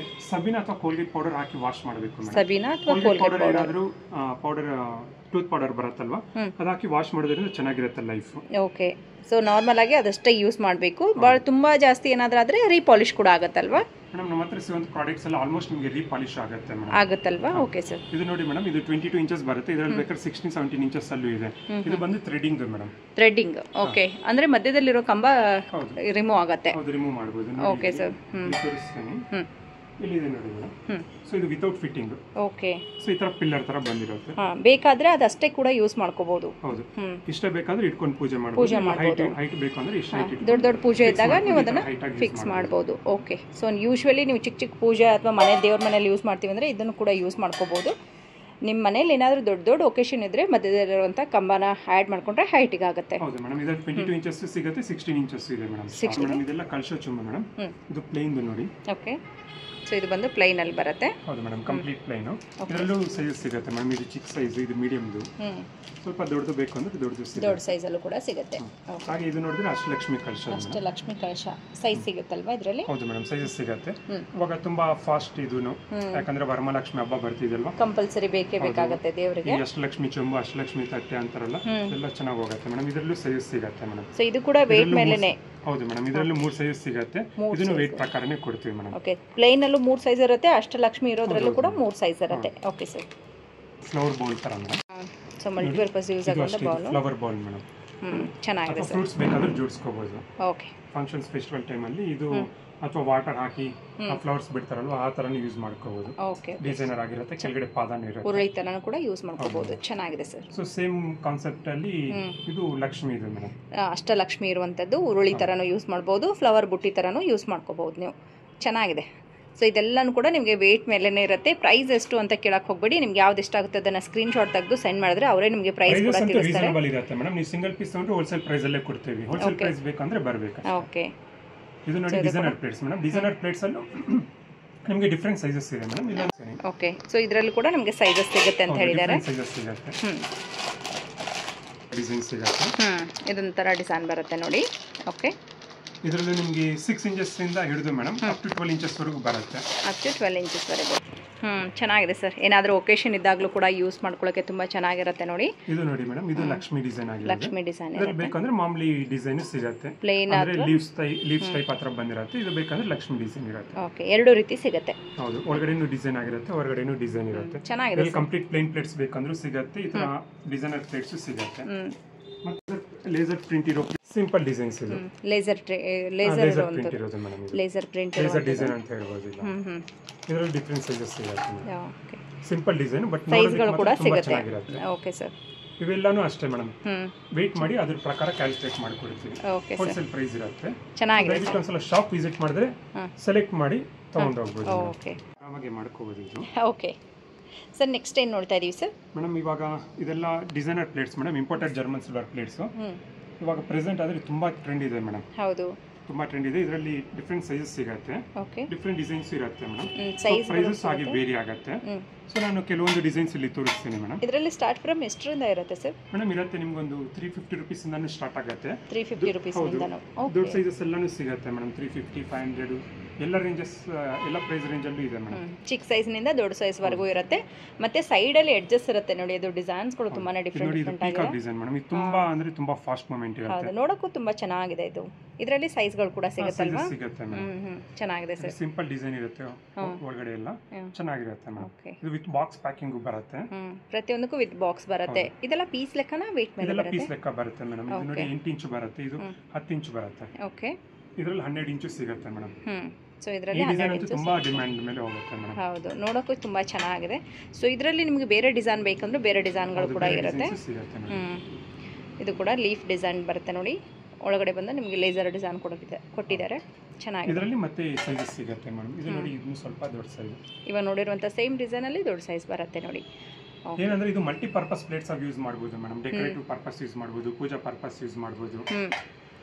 ಸಬೀನಾ ಅಥವಾ ಕೋಲ್ಗೇಟ್ ಪೌಡರ್ ಹಾಕಿ ವಾಶ್ ಮಾಡಬೇಕು ಮೇಡಮ್. ಸಬೀನಾ ಅಥವಾ ಕೋಲ್ಗೇಟ್ ಪೌಡರ್ ಏನಾದರೂ ಪೌಡರ್ ಟೂತ್ ಪೌಡರ್ ಬರುತ್ತಲ್ವಾ, ಅದು ಹಾಕಿ ವಾಶ್ ಮಾಡೋದ್ರಿಂದ ಚೆನ್ನಾಗಿರುತ್ತೆ ಲೈಫ್. ಓಕೆ. ಸೊ ನಾರ್ಮಲ್ ಆಗಿ ಅದಷ್ಟೇ ಯೂಸ್ ಮಾಡಬೇಕು. ಭಾಳ ತುಂಬಾ ಜಾಸ್ತಿ ಏನಾದರೂ ಆದರೆ ರೀಪಾಲಿಶ್ ಕೂಡ ಆಗುತ್ತಲ್ವಾ ಮೇಡಮ್? ನಮ್ಮ ಹತ್ರ ಸಿಗುವಂತ ಪ್ರಾಡಕ್ಟ್ಸ್ ಎಲ್ಲ ಆಲ್ಮೋಸ್ಟ್ ನಿಮಗೆ ರೀಪಾಲಿಶ್ ಆಗುತ್ತೆ ಮೇಡಮ್. ಆಗುತ್ತಲ್ವಾ? Okay sir. ಇದು ನೋಡಿ ಮೇಡಮ್, ಇದು 22 inches ಬರುತ್ತೆ. ಇದರಲ್ಲಿ ಬೇಕಾದ್ರೆ 16-17 inches ಅಲ್ಲೂ ಇದೆ. ಇದು ಬಂದು ಥ್ರೆಡಿಂಗ್ ಮೇಡಮ್. ಥ್ರೆಡಿಂಗ್. ಓಕೆ. ಅಂದ್ರೆ ಮಧ್ಯದಲ್ಲಿರೋ ಕಂಬ ರಿಮೂವ್ ಆಗುತ್ತೆ. ಹೌದು, ರಿಮೂವ್ ಮಾಡಬಹುದು. Okay sir. ತೋರಿಸ್ತೀನಿ. ಇಲ್ಲಿದೆ ನೋಡಿ ಮೇಡಮ್. ಸೊ ಇದು ವಿತೌಟ್ ಫಿಟ್ಟಿಂಗ್. ಓಕೆ. ಸೊ ಈ ತರ ಪಿಲ್ಲರ್ ತರ ಬಂದಿರುತ್ತೆ. ಬೇಕಾದ್ರೆ ಅದಷ್ಟೇ ಕೂಡ ಯೂಸ್ ಮಾಡ್ಕೋಬಹುದು. ಹೌದು, ಇಷ್ಟ ಬೇಕಾದ್ರೆ ಇಟ್ಕೊಂಡು ಪೂಜೆ ಮಾಡಬಹುದು. ಹೈಟ್ ಬೇಕು ಅಂದ್ರೆ ಇಷ್ಟ ಹೈಟ್ ದೊಡ್ಡ ದೊಡ್ಡ ಪೂಜೆ ಇದ್ದಾಗ ನೀವು ಅದನ್ನ ಫಿಕ್ಸ್ ಮಾಡಬಹುದು. ಓಕೆ. ಸೊ ಯೂಶುವಲಿ ನೀವು ಚಿಕ್ಕ ಚಿಕ್ಕ ಪೂಜೆ ಅಥವಾ ಮನೆ ದೇವ್ರ ಮನೇಲಿ ಯೂಸ್ ಮಾಡ್ತೀವಿ ಅಂದ್ರೆ ಇದನ್ನು ಕೂಡ ಯೂಸ್ ಮಾಡ್ಕೋಬಹುದು. ನಿಮ್ಮ ಮನೇಲಿ ಏನಾದರೂ ದೊಡ್ಡ ದೊಡ್ಡ ಒಕೇಶನ್ ಇದ್ರೆ ಮಧ್ಯದಲ್ಲಿರುವಂಥ ಕಂಬನ ಆ್ಯಡ್ ಮಾಡ್ಕೊಂಡ್ರೆ ಹೈಟಿಗೆ ಆಗುತ್ತೆ. ಹೌದು ಮೇಡಮ್, ಇದರಲ್ಲಿ 22 inches ಸಿಗುತ್ತೆ, 16 inches ಇದೆ ಮೇಡಮ್. ಮೇಡಮ್ ಇದೆಲ್ಲ ಕಳ್ಸೋ ಚುಮ್ಮ ಮೇಡಮ್. ಇದು ಪ್ಲೇನ್ ನೋಡಿ. ಓಕೆ. ಸೊ ಇದು ಬಂದು ಪ್ಲೈನ್ ಅಲ್ಲಿ ಬರುತ್ತೆ. ಹೌದು ಮೇಡಮ್, ಕಂಪ್ಲೀಟ್ ಪ್ಲೈನ್. ಇದರಲ್ಲೂ ಸೈಜ್ ಸಿಗುತ್ತೆ ಮೇಡಮ್. ಇದು ಚಿಕ್ಕ ಸೈಜ್, ಇದು ಮೀಡಿಯಮ್ದು. ಸ್ವಲ್ಪ ದೊಡ್ಡದು ಬೇಕು ಅಂದ್ರೆ ದೊಡ್ಡದು ಸಿಗುತ್ತೆ. ದೊಡ್ಡ ಸೈಜ್ ಅಲ್ಲೂ ಕೂಡ ಸಿಗುತ್ತೆ. ಹಾಗೆ ಇದು ನೋಡಿದ್ರೆ ಅಷ್ಟಲಕ್ಷ್ಮಿ ಕಳಶ. ಅಷ್ಟಲಕ್ಷ್ಮಿ ಕಳಶ ಸೈಜ್ ಸಿಗುತ್ತಲ್ವಾ ಇದರಲ್ಲಿ? ಹೌದು ಮೇಡಮ್, ಸೈಜಸ್ ಸಿಗುತ್ತೆ. ಇವಾಗ ತುಂಬಾ ಫಾಸ್ಟ್ ಇದೂನು, ಯಾಕಂದ್ರೆ ವರಮಹಾಲಕ್ಷ್ಮಿ ಹಬ್ಬ ಬರ್ತಿದೆಲ್ವಾ, ಕಂಪಲ್ಸರಿ ಬೇಕೇ ಬೇಕಾಗುತ್ತೆ ದೇವರಿಗೆ. ಅಷ್ಟಲಕ್ಷ್ಮಿ ಚೊಂಬು, ಅಷ್ಟಲಕ್ಷ್ಮಿ ತಟ್ಟೆ ಅಂತಾರಲ್ಲ, ಎಲ್ಲ ಚೆನ್ನಾಗಿ ಹೋಗುತ್ತೆ ಮೇಡಮ್. ಇದರಲ್ಲೂ ಸೈಜಸ್ ಸಿಗುತ್ತೆ ಮೇಡಮ್. ಸೊ ಇದು ಕೂಡ ವೇಟ್ ಮೇಲೆನೆ. ಹೌದು ಮೇಡಮ್, ಇದರಲ್ಲೂ 3 ಸೈಜಸ್ ಸಿಗುತ್ತೆ. ಇದನ್ನು ವೇಟ್ ಪ್ರಕಾರನೇ ಕೊಡ್ತೀವಿ ಮೇಡಮ್. ಓಕೆ. ಪ್ಲೇನ್ ಅಲ್ಲೂ 3 ಸೈಜ್ ಇರುತ್ತೆ, ಅಷ್ಟಲಕ್ಷ್ಮಿ ಇರೋದ್ರಲ್ಲೂ ಕೂಡ 3 ಸೈಜ್ ಇರುತ್ತೆ. Okay sir. ಫ್ಲವರ್ ಬೌಲ್ ತರ ಮೇಡಮ್. ಸೊ ಮಲ್ಟಿಪರ್ಪಸ್ ಯೂಸ್ ಆಗುವಂತ ಬೌಲ್. Flower bowl madam. ಚೆನ್ನಾಗಿದೆ ಸರ್. ಫ್ರೂಟ್ಸ್ ಬೇಕಾದ್ರೆ ಜೋಡಿಸ್ಕೋಬಹುದು. ಓಕೆ. ಫಂಕ್ಷನ್ಸ್ ಫೆಸ್ಟಿವಲ್ ಟೈಮ್ ಅಲ್ಲಿ ಇದು, ಅಥವಾ ವಾಟರ್ ಹಾಕಿ ಫ್ಲವರ್ಸ್ ಬಿಡ್ತಾರಲ್ವ ಆ ತರನು ಯೂಸ್ ಮಾಡ್ಕೋಬಹುದು. ಓಕೆ. ಡಿಸೈನರ್ ಆಗಿರುತ್ತೆ, ಕೆಳಗಡೆ ಪಾದಾನ ಇರುತ್ತೆ. ಉರುಳಿ ತರನು ಕೂಡ ಯೂಸ್ ಮಾಡ್ಕೋಬಹುದು. ಚೆನ್ನಾಗಿದೆ ಸರ್. ಸೊ ಸೇಮ್ ಕಾನ್ಸೆಪ್ಟ್ ಅಲ್ಲಿ ಇದು ಲಕ್ಷ್ಮಿ ಇದೆ ಮೇಡಮ್. ಅಷ್ಟಲಕ್ಷ್ಮಿ ಇರುವಂತದ್ದು ಉರುಳಿ ತರನು ಯೂಸ್ ಮಾಡಬಹುದು, ಫ್ಲವರ್ ಬುಟ್ಟಿ ತರನು ಯೂಸ್ ಮಾಡ್ಕೋಬಹುದು ನೀವು. ಚೆನ್ನಾಗಿದೆ. ಸೊ ಇದೆಲ್ಲನೂ ಕೂಡ ನಿಮಗೆ ವೇಟ್ ಮೇಲೆನೇ ಇರುತ್ತೆ. ಪ್ರೈಸ್ ಎಷ್ಟು ಅಂತ ಕೇಳಕ್ ಹೋಗ್ಬೇಡಿ. ನಿಮ್ಗೆ ಯಾವ್ದು ಇಷ್ಟ ಆಗುತ್ತೆ ಅದನ್ನ ಸ್ಕ್ರೀನ್ ಶಾಟ್ ತೆಗೆದು ಸೆಂಡ್ ಮಾಡಿದ್ರೆ ಅವರೇ ನಿಮಗೆ ಪ್ರೈಸ್ ಕೂಡ ತಿಳಿಸ್ತಾರೆ. ರೀಸನಬಲ್ ಇರುತ್ತೆ ಮೇಡಮ್. ನೀವು ಸಿಂಗಲ್ ಪೀಸ್ ತಗೊಂಡ್ರೆ ಹೋಲ್ಸೇಲ್ ಪ್ರೈಸ್ ಅಲ್ಲೇ ಕೊಡ್ತೀವಿ. ಹೋಲ್ಸೇಲ್ ಪ್ರೈಸ್ ಬೇಕಂದ್ರೆ ಬರಬೇಕು. ಓಕೆ. ಇದು ನೋಡಿ designer plates madam. Designer plates ಅಲ್ಲೂ ನಿಮಗೆ ಡಿಫರೆಂಟ್ ಸೈಜಸ್ ಇದೆ ಮೇಡಮ್. ಇಲ್ಲ ಓಕೆ, ಸೊ ಇದರಲ್ಲಿ ಕೂಡ ನಮಗೆ ಸೈಜಸ್ ಸಿಗುತ್ತೆ ಅಂತ ಹೇಳಿದ್ದಾರೆ. ಸೈಜಸ್ ಸಿಗುತ್ತೆ, ಡಿಸೈನ್ ಸಿಗುತ್ತೆ. ಇದೊಂಥರ ಡಿಸೈನ್ ಬರುತ್ತೆ ನೋಡಿ. ಓಕೆ, ಇದರಲ್ಲಿ ನಿಮಗೆ 6 ಇಂಚಸ್ ಇಂದ ಹಿಡಿದು ಮೇಡಮ್ ಅಪ್ ಟು 12 ಇಂಚಸ್ ವರೆಗೂ ಬರುತ್ತೆ. ಅಪ್ ಟು 12 ಇಂಚಸ್ ವರೆಗೂ. ಚೆನ್ನಾಗಿದೆ ಸರ್. ಏನಾದರೂ ಒಕೇಶನ್ ಇದ್ದಾಗಲೂ ಕೂಡ ಯೂಸ್ ಮಾಡ್ಕೊಳ್ಳೋಕೆ ತುಂಬಾ ಚೆನ್ನಾಗಿರುತ್ತೆ ನೋಡಿ. ಇದು ನೋಡಿ ಮೇಡಮ್, ಇದು ಲಕ್ಷ್ಮಿ ಡಿಸೈನ್ ಆಗಿದೆ. ಲಕ್ಷ್ಮಿ ಡಿಸೈನ್ ಇದರಲ್ಲಿ ಬೇಕಂದ್ರೆ ಮಾಮೂಲಿ ಡಿಸೈನ್ ಸಿಗುತ್ತೆ, ಪ್ಲೇನ್ ಅಂದ್ರೆ ಲೀವ್ಸ್ ಟೈಪ್ ಹತ್ರ ಬಂದಿರುತ್ತೆ. ಇದು ಬೇಕಂದ್ರೆ ಲಕ್ಷ್ಮಿ ಡಿಸೈನ್ ಇರುತ್ತೆ. ಓಕೆ, ಎರಡು ರೀತಿ ಸಿಗುತ್ತೆ. ಹೌದು, ಒಳಗಡೆನೂ ಡಿಸೈನ್ ಆಗಿರುತ್ತೆ, ಹೊರಗಡೆನೂ ಡಿಸೈನ್ ಇರುತ್ತೆ. ಚೆನ್ನಾಗಿದೆ. ಕಂಪ್ಲೀಟ್ ಪ್ಲೇನ್ ಪ್ಲೇಟ್ಸ್ ಬೇಕಂದ್ರೂ ಸಿಗುತ್ತೆ, ಈ ತರ ಡಿಸೈನರ್ ಪ್ಲೇಟ್ಸ್ ಸಿಗುತ್ತೆ. ಮತ್ತೆ ಲೇಸರ್ ಪ್ರಿಂಟ್ ಇರೋ ಸಿಂಪಲ್ ಡಿಸೈನ್ಸ್ ಇದು. ಲೇಸರ್ ಪ್ರಿಂಟ್ ಇರೋದು madam, laser print, laser design ಅಂತ ಹೇಳ್ಬೋದು. ಇದರಲ್ಲಿ ಡಿಫರೆಂಟ್ ಸೈಜಸ್ ಸಿಗುತ್ತೆ. ಓಕೆ, ಸಿಂಪಲ್ ಡಿಸೈನ್ ಬಟ್ ಸೈಜ್ಗಳು ಕೂಡ ಸಿಗುತ್ತೆ. ಚೆನ್ನಾಗಿರುತ್ತೆ. ಓಕೆ ಸರ್, ಇವೆಲ್ಲಾನು ಅಷ್ಟೇ ಮೇಡಮ್. ವೇಟ್ ಮಾಡಿ ಅದ್ರ ಪ್ರಕಾರ ಕ್ಯಾಲ್ಕುಲೇಟ್ ಮಾಡಿ ಕೊಡ್ತೀವಿ. ಓಕೆ, ಹೋಲ್ಸೇಲ್ ಪ್ರೈಸ್ ಇರುತ್ತೆ. ಚೆನ್ನಾಗಿದೆ. ದಯವಿಟ್ಟು ಒಂದ್ಸಲ ಶಾಪ್ ವಿಸಿಟ್ ಮಾಡಿದ್ರೆ ಸೆಲೆಕ್ಟ್ ಮಾಡಿ ತಗೊಂಡು ಹೋಗ್ಬೋದು. ಓಕೆ, ಆರಾಮಾಗಿ ಮಾಡ್ಕೋಬಹುದು ಇದು. ಓಕೆ ಸರ್, ನೆಕ್ಸ್ಟ್ ಏನು ನೋಡ್ತಾ ಇದೀವಿ ಸರ್? ಮೇಡಮ್ ಇವಾಗ ಇದೆಲ್ಲ designer plates madam, imported German silver plates. ಇವಾಗ ಪ್ರೆಸೆಂಟ್ ಆದ್ರೆ ತುಂಬಾ ಟ್ರೆಂಡ್ ಇದೆ ಮೇಡಮ್. ಹೌದು, ತುಂಬಾ ಟ್ರೆಂಡ್ ಇದೆ. ಇದರಲ್ಲಿ ಡಿಫರೆಂಟ್ ಸೈಜಸ್ ಸಿಗುತ್ತೆ, ಓಕೆ, ಡಿಫರೆಂಟ್ ಡಿಸೈನ್ಸ್ ಇರುತ್ತೆ ಮೇಡಮ್. ಸೈಜ್ ಪ್ರೈಸಸ್ ಆಗಿ ವೇರಿ ಆಗುತ್ತೆ. ಸೊ ನಾನು ಕೆಲವೊಂದು ಡಿಸೈನ್ಸ್ ಇಲ್ಲಿ ತೋರಿಸ್ತೀನಿ ಮೇಡಮ್. ಇದರಲ್ಲಿ ಸ್ಟಾರ್ಟ್ ಫ್ರಮ್ ಎಷ್ಟರಿಂದ ಇರುತ್ತೆ ಸರ್? ಮೇಡಮ್ ಇರುತ್ತೆ ನಿಮ್ಗೊಂದು 350 ರುಪೀಸ್ ಇಂದಾನು ಸ್ಟಾರ್ಟ್ ಆಗುತ್ತೆ. 350 ರುಪೀಸ್ ಇಂದಾನು. ದೊಡ್ಡ ಸೈಜಸ್ ಎಲ್ಲಾನು ಸಿಗುತ್ತೆ ಮೇಡಮ್. 350, 500 ಎಲ್ಲ ರೇಂಜಸ್, ಎಲ್ಲ ಪ್ರೈಸ್ ರೇಂಜ್ ಅಲ್ಲೂ ಇದೆ ಮೇಡಮ್. ಚಿಕ್ಕ ಸೈಜ್ ನಿಂದ ದೊಡ್ಡ ಸೈಜ್ ವರೆಗೂ ಇರುತ್ತೆ. ಮತ್ತೆ ಸೈಡ್ ಅಲ್ಲಿ ಎಡ್ಜಸ್ ಇರುತ್ತೆ ನೋಡಿ. ಅದು ಡಿಸೈನ್ಸ್ ಗಳು ತುಂಬಾನೇ ಡಿಫರೆಂಟ್ ಆಗಿದೆ. ಡಿಸೈನ್ ಮೇಡಮ್, ಇದು ತುಂಬಾ ಅಂದ್ರೆ ತುಂಬಾ ಫಾಸ್ಟ್ ಮೂವ್ಮೆಂಟ್ ಇರುತ್ತೆ. ಹೌದು, ನೋಡಕ್ಕೂ ತುಂಬಾ ಚೆನ್ನಾಗಿದೆ ಇದು. ಇದರಲ್ಲಿ ಸೈಜ್ ಗಳು ಕೂಡ ಸಿಗುತ್ತೆ ಅಲ್ವಾ? ಸಿಗುತ್ತೆ ಮೇಡಮ್. ಚೆನ್ನಾಗಿದೆ ಸರ್. ಸಿಂಪಲ್ ಡಿಸೈನ್ ಇರುತ್ತೆ, ಒಳಗಡೆ ಎಲ್ಲ ಚೆನ್ನಾಗಿರುತ್ತೆ ಮೇಡಮ್. ಇದು ವಿತ್ ಬಾಕ್ಸ್ ಪ್ಯಾಕಿಂಗ್ ಬರುತ್ತೆ. ಪ್ರತಿಯೊಂದಕ್ಕೂ ವಿತ್ ಬಾಕ್ಸ್ ಬರುತ್ತೆ. ಇದೆಲ್ಲ ಪೀಸ್ ಲೆಕ್ಕನ ವೇಟ್ ಮೇಲೆ ಇದೆಲ್ಲ ಪೀಸ್ ಲೆಕ್ಕ ಬರುತ್ತೆ ಮೇಡಮ್. ಇದು ನೋಡಿ 8 ಇಂಚ್ ಬರುತ್ತೆ, ಇದು 10 ಇಂಚ್ ಬರುತ್ತೆ. ಓಕೆ, ಇದರಲ್ಲಿ 12 ಇಂಚ್ ಸಿಗುತ್ತೆ ಮೇಡಮ್. ಸೊ ಇದರಲ್ಲಿ ತುಂಬಾ ಡಿಮ್ಯಾಂಡ್ ಮೇಲೆ ಹೋಗುತ್ತೆ ಮೇಡಮ್. ಹೌದು, ನೋಡೋಕ್ಕೂ ತುಂಬಾ ಚೆನ್ನಾಗಿದೆ. ಸೊ ಇದರಲ್ಲಿ ನಿಮಗೆ ಬೇರೆ ಡಿಸೈನ್ ಬೇಕಂದ್ರೆ ಬೇರೆ ಡಿಸೈನ್ಗಳು ಕೂಡ ಇರುತ್ತೆ. ಇದು ಕೂಡ ಲೀಫ್ ಡಿಸೈನ್ ಬರುತ್ತೆ ನೋಡಿ. ಒಳಗಡೆ ಬಂದು ನಿಮಗೆ ಲೇಸರ್ ಡಿಸೈನ್ ಕೊಟ್ಟಿದ್ದಾರೆ. ಚೆನ್ನಾಗಿದೆ. ಇದರಲ್ಲಿ ಮತ್ತೆ ಸೈಜಸ್ ಸಿಗುತ್ತೆ ಮೇಡಮ್. ಇದು ನೋಡಿ, ಇದು ಸ್ವಲ್ಪ ದೊಡ್ಡ ಸೈಜ್. ಇವಾಗ ನೋಡಿರುವಂತ ಸೇಮ್ ಡಿಸೈನ್ ಅಲ್ಲಿ ದೊಡ್ಡ ಸೈಜ್ ಬರುತ್ತೆ ನೋಡಿ. ಏನಂದ್ರೆ ಇದು ಮಲ್ಟಿ ಪರ್ಪಸ್ ಪ್ಲೇಟ್ಸ್ ಆಗಿ ಯೂಸ್ ಮಾಡಬಹುದು ಮೇಡಮ್. ಡೆಕೋರೇಟಿವ್ ಪರ್ಪಸ್ ಯೂಸ್ ಮಾಡಬಹುದು, ಪೂಜಾ ಪರ್ಪಸ್ ಯೂಸ್ ಮಾಡಬಹುದು,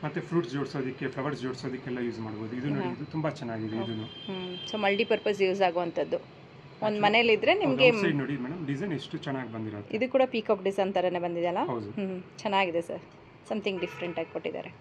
ಮತ್ತೆ ಫ್ರೂಟ್ಸ್ ಜೋಡಿಸೋದಕ್ಕೆ, ಫ್ಲವರ್ಸ್ ಜೋಡಿಸೋದಕ್ಕೆಲ್ಲ ಯೂಸ್ ಮಾಡಬಹುದು. ಇದು ನೋಡಿ, ಇದು ತುಂಬಾ ಚೆನ್ನಾಗಿದೆ. ಇದನ್ನು ಸೊ ಮಲ್ಟಿ ಪರ್ಪಸ್ ಯೂಸ್ ಆಗುವಂತದ್ದು. ಒಂದು ಮನೇಲಿ ಇದ್ರೆ ನಿಮಗೆ ನೋಡಿ ಮೇಡಮ್, ಡಿಸೈನ್ ಎಷ್ಟು ಚೆನ್ನಾಗಿ ಬಂದಿರುತ್ತೆ. ಇದು ಕೂಡ ಪೀಕಾಕ್ ಡಿಸೈನ್ ತರನೇ ಬಂದಿದೆಯಲ್ಲ. ಹೌದು, ಚೆನ್ನಾಗಿದೆ ಸರ್. ಸಮಥಿಂಗ್ ಡಿಫ್ರೆಂಟ್ ಆಗಿ ಕೊಟ್ಟಿದ್ದಾರೆ.